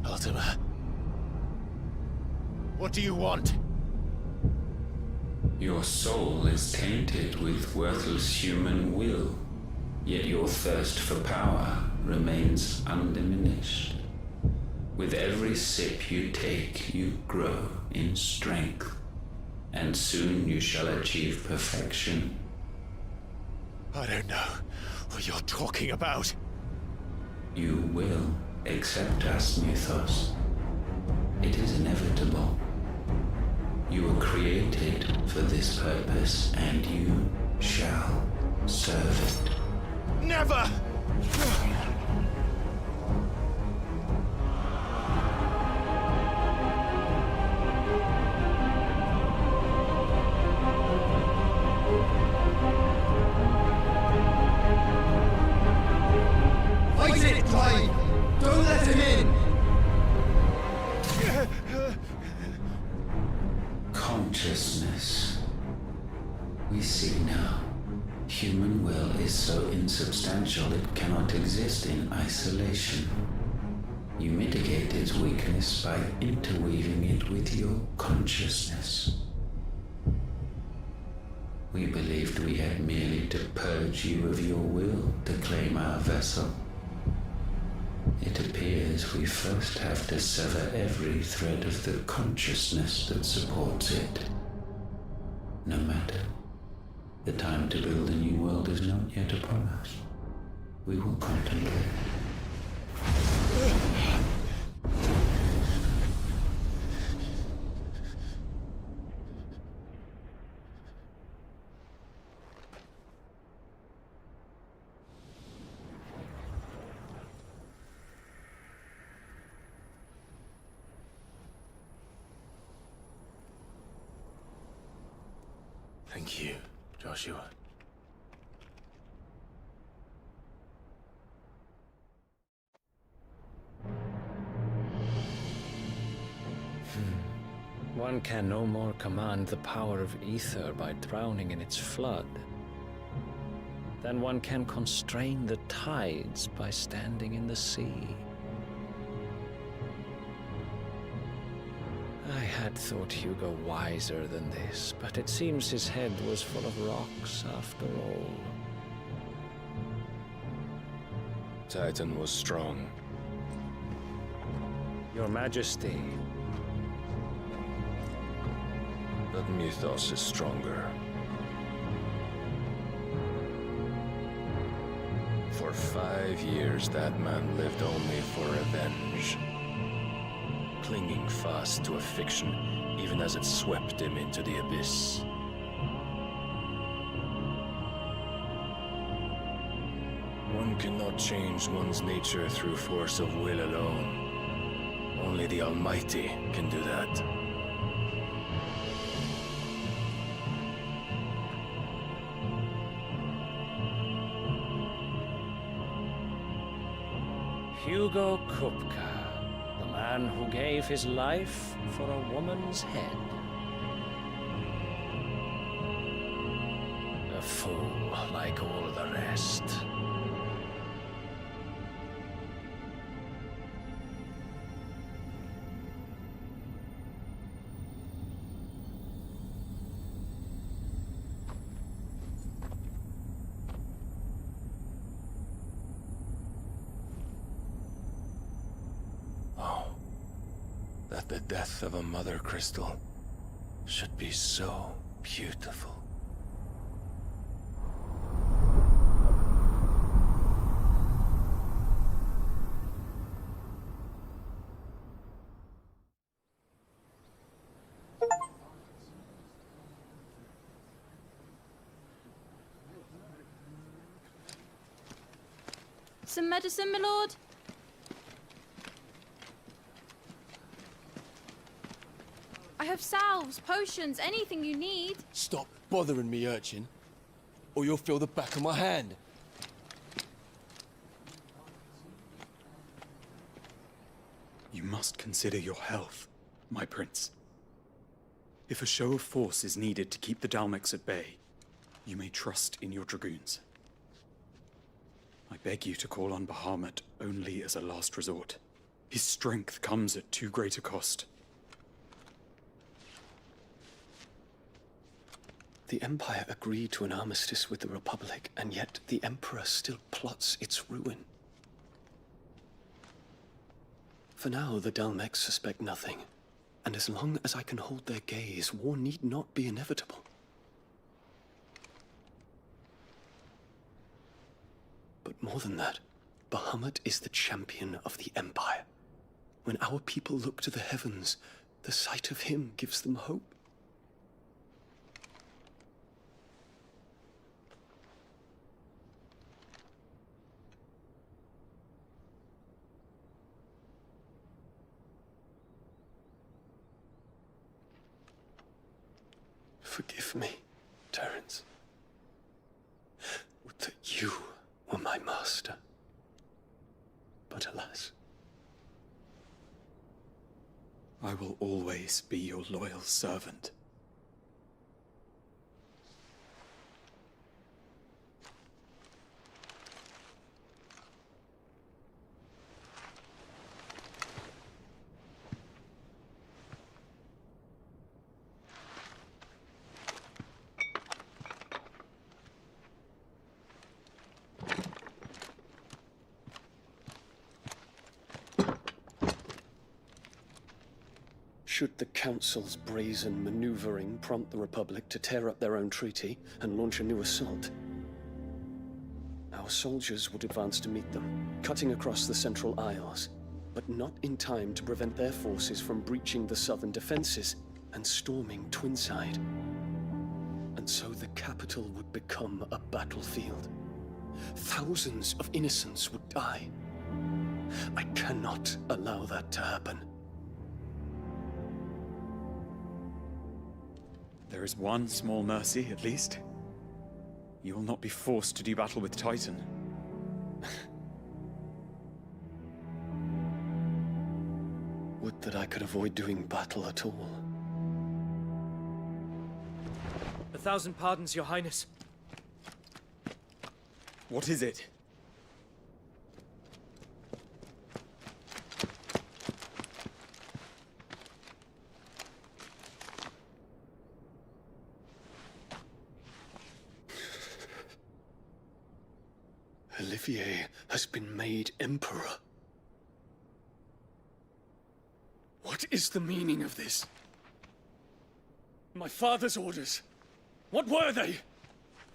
Ultima. What do you want? Your soul is tainted with worthless human will, yet your thirst for power remains undiminished. With every sip you take, you grow in strength, and soon you shall achieve perfection. I don't know what you're talking about. You will accept us, Mythos. It is inevitable. You were created for this purpose, and you shall serve it. Never! Fight it, Clive! Don't let him in! Consciousness. We see now. Human will is so insubstantial it cannot exist in isolation. You mitigate its weakness by interweaving it with your consciousness. We believed we had merely to purge you of your will to claim our vessel. It appears we first have to sever every thread of the consciousness that supports it. No matter. The time to build a new world is not yet upon us. We will contemplate. Thank you, Joshua. One can no more command the power of ether by drowning in its flood than one can constrain the tides by standing in the sea. I had thought Hugo wiser than this, but it seems his head was full of rocks after all. Titan was strong. Your Majesty. But Mythos is stronger. For 5 years, that man lived only for revenge. Clinging fast to a fiction, even as it swept him into the abyss. One cannot change one's nature through force of will alone. Only the Almighty can do that. Hugo Kupka, the man who gave his life for a woman's head. A fool like all the rest. That the death of a mother crystal should be so beautiful. Some medicine, my lord? I have salves, potions, anything you need. Stop bothering me, urchin, or you'll feel the back of my hand. You must consider your health, my prince. If a show of force is needed to keep the Dalmex at bay, you may trust in your dragoons. I beg you to call on Bahamut only as a last resort. His strength comes at too great a cost. The Empire agreed to an armistice with the Republic, and yet the Emperor still plots its ruin. For now, the Dalmex suspect nothing, and as long as I can hold their gaze, war need not be inevitable. But more than that, Bahamut is the champion of the Empire. When our people look to the heavens, the sight of him gives them hope. Forgive me, Terence. Would that you were my master. But alas. I will always be your loyal servant. Should the Council's brazen maneuvering prompt the Republic to tear up their own treaty and launch a new assault, our soldiers would advance to meet them, cutting across the Central Isles, but not in time to prevent their forces from breaching the southern defenses and storming Twinside. And so the capital would become a battlefield. Thousands of innocents would die. I cannot allow that to happen. There is one small mercy, at least. You will not be forced to do battle with Titan. Would that I could avoid doing battle at all. 1,000 pardons, Your Highness. What is it? Olivier has been made Emperor. What is the meaning of this? My father's orders. What were they?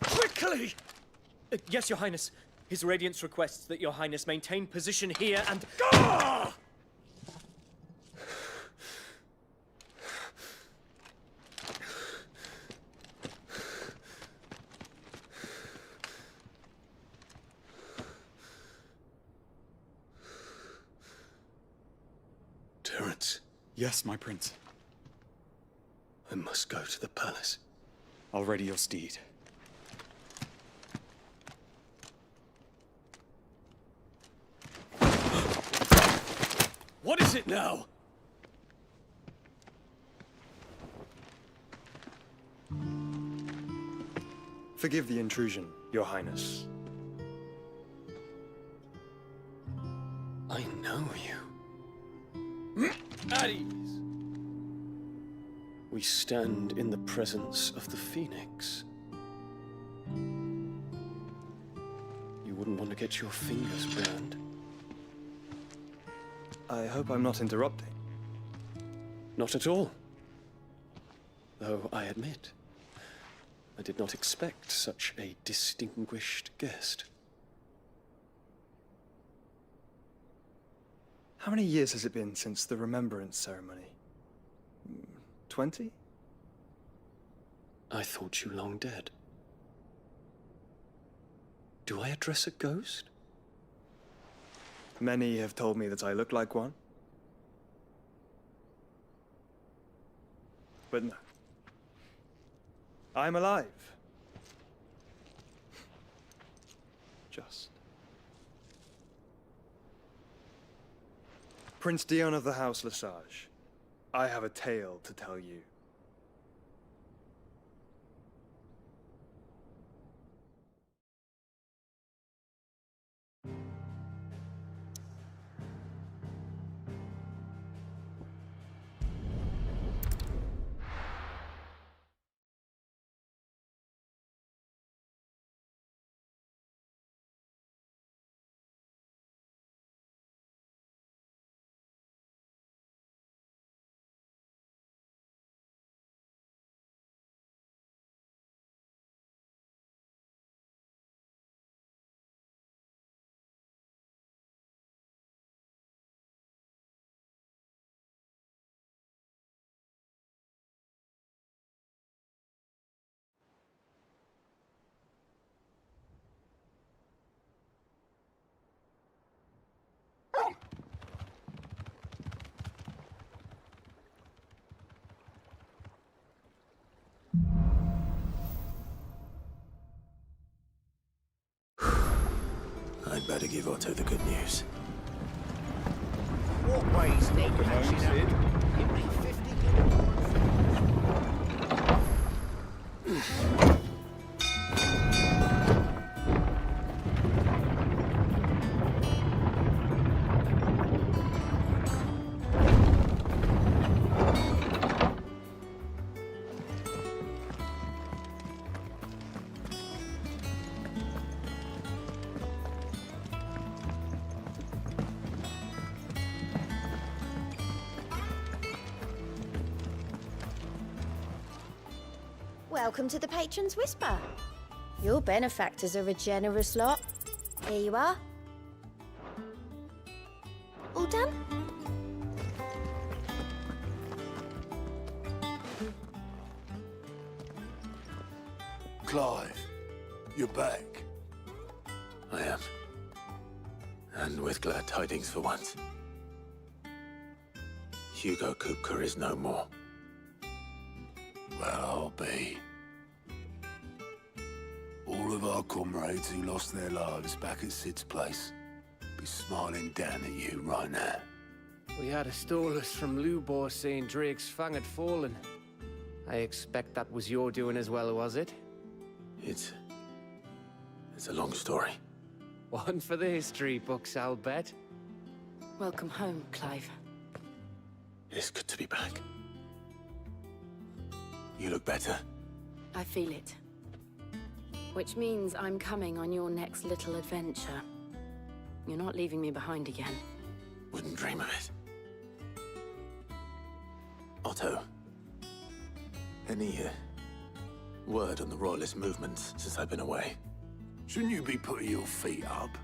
Quickly! Yes, Your Highness. His Radiance requests that Your Highness maintain position here and... Ah! Terence. Yes, my prince. I must go to the palace. I'll ready your steed. What is it now? Forgive the intrusion, Your Highness. I know you. At ease. We stand in the presence of the Phoenix. You wouldn't want to get your fingers burned. I hope I'm not interrupting. Not at all. Though I admit, I did not expect such a distinguished guest. How many years has it been since the Remembrance ceremony? 20? I thought you long dead. Do I address a ghost? Many have told me that I look like one. But no. I'm alive. Just. Prince Dion of the House Lesage, I have a tale to tell you. better give Otto the good news. Walkways need patching up. Give me 50 Welcome to the Patron's Whisper. Your benefactors are a generous lot. Here you are. All done? Clive, you're back. I am. And with glad tidings for once. Hugo Kupka is no more. Well, I'll be. All of our comrades who lost their lives back at Sid's place be smiling down at you right now. We had a stolus from Lubor saying Drake's Fang had fallen. I expect that was your doing as well, was it? It's a long story. One for the history books, I'll bet. Welcome home, Clive. It's good to be back. You look better. I feel it. Which means I'm coming on your next little adventure. You're not leaving me behind again. Wouldn't dream of it. Otto, any word on the Royalist movements since I've been away? Shouldn't you be putting your feet up?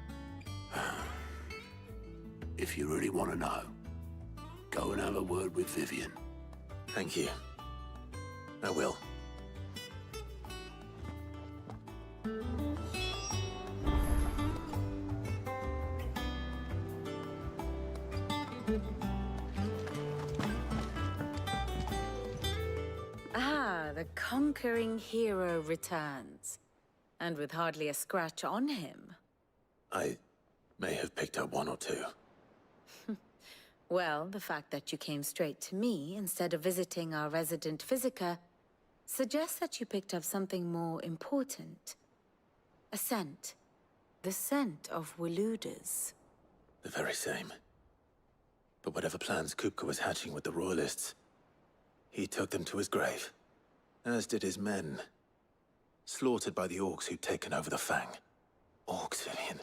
If you really want to know, go and have a word with Vivian. Thank you. I will. Ah, the conquering hero returns. And with hardly a scratch on him. I may have picked up one or two. Well, the fact that you came straight to me instead of visiting our resident Physica suggests that you picked up something more important. A scent. The scent of Waludas. The very same. But whatever plans Kupka was hatching with the Royalists, he took them to his grave. As did his men. Slaughtered by the orcs who'd taken over the Fang. Orcs, Vivian.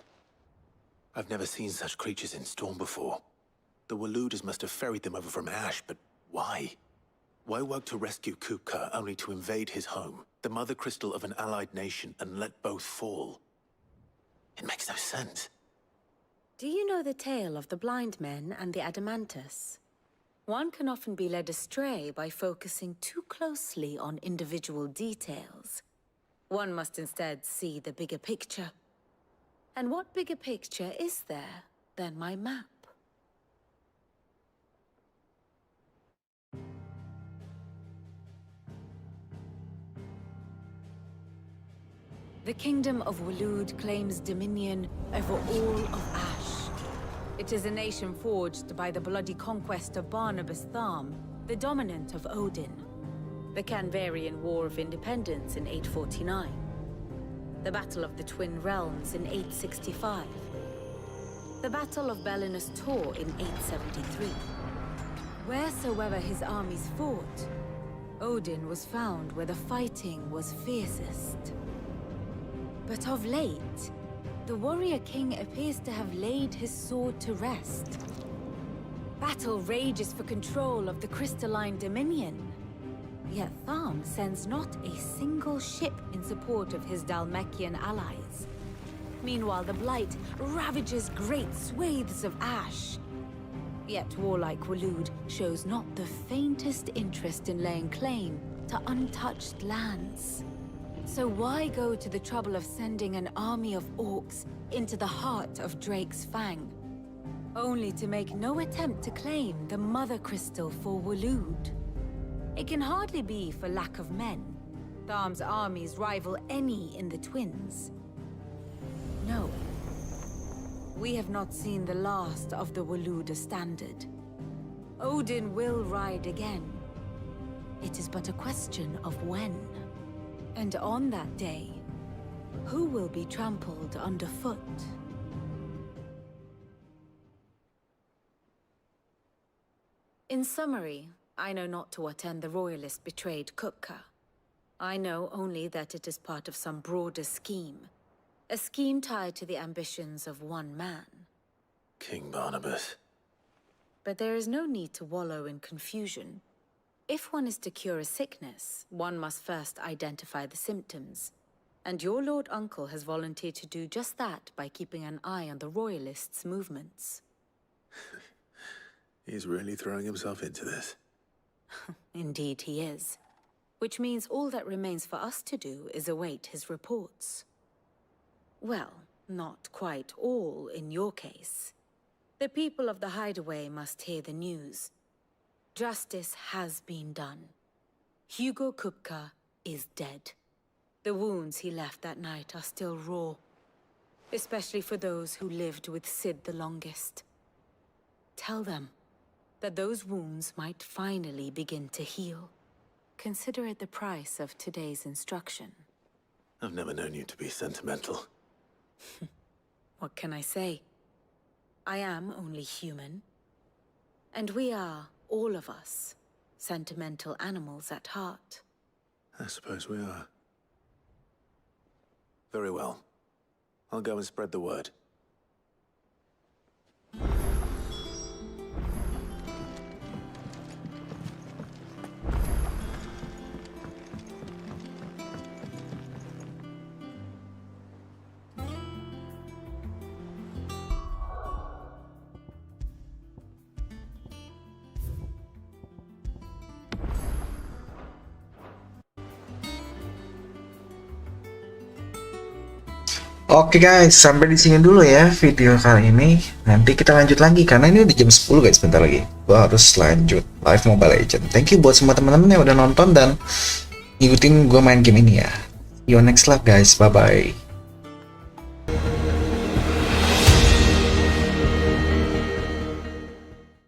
I've never seen such creatures in Storm before. The Waludas must have ferried them over from Ash, but why? Why work to rescue Kupka only to invade his home, the mother crystal of an allied nation, and let both fall? It makes no sense. Do you know the tale of the blind men and the Adamantus? One can often be led astray by focusing too closely on individual details. One must instead see the bigger picture. And what bigger picture is there than my map? The Kingdom of Walud claims dominion over all of Ash. It is a nation forged by the bloody conquest of Barnabas Tharm, the dominant of Odin. The Canvarian War of Independence in 849. The Battle of the Twin Realms in 865. The Battle of Belinus Tor in 873. Wheresoever his armies fought, Odin was found where the fighting was fiercest. But of late, the warrior king appears to have laid his sword to rest. Battle rages for control of the crystalline dominion. Yet Tharm sends not a single ship in support of his Dhalmekian allies. Meanwhile, the Blight ravages great swathes of Ash. Yet warlike Walud shows not the faintest interest in laying claim to untouched lands. So why go to the trouble of sending an army of orcs into the heart of Drake's Fang, only to make no attempt to claim the Mother Crystal for Walud? It can hardly be for lack of men. Tharm's armies rival any in the Twins. No. we have not seen the last of the Waluda standard. Odin will ride again. It is but a question of when. And on that day, who will be trampled underfoot? In summary, I know not to what end the royalist betrayed Kupka. I know only that it is part of some broader scheme. A scheme tied to the ambitions of one man. King Barnabas. But there is no need to wallow in confusion. If one is to cure a sickness, one must first identify the symptoms. And your Lord Uncle has volunteered to do just that by keeping an eye on the royalists' movements. He's really throwing himself into this. Indeed he is. Which means all that remains for us to do is await his reports. Well, not quite all in your case. The people of the Hideaway must hear the news. Justice has been done. Hugo Kupka is dead. The wounds he left that night are still raw, especially for those who lived with Sid the longest. Tell them that those wounds might finally begin to heal. Consider it the price of today's instruction. I've never known you to be sentimental. What can I say? I am only human. And we are, all of us, sentimental animals at heart. I suppose we are. Very well. I'll go and spread the word. Oke guys, sampai di sini dulu ya video kali ini. Nanti kita lanjut lagi karena ini udah jam 10 guys, bentar lagi. Gua harus lanjut live Mobile Legends. Thank you buat semua teman-teman yang udah nonton dan ngikutin gua main game ini ya. See you next live guys, bye bye.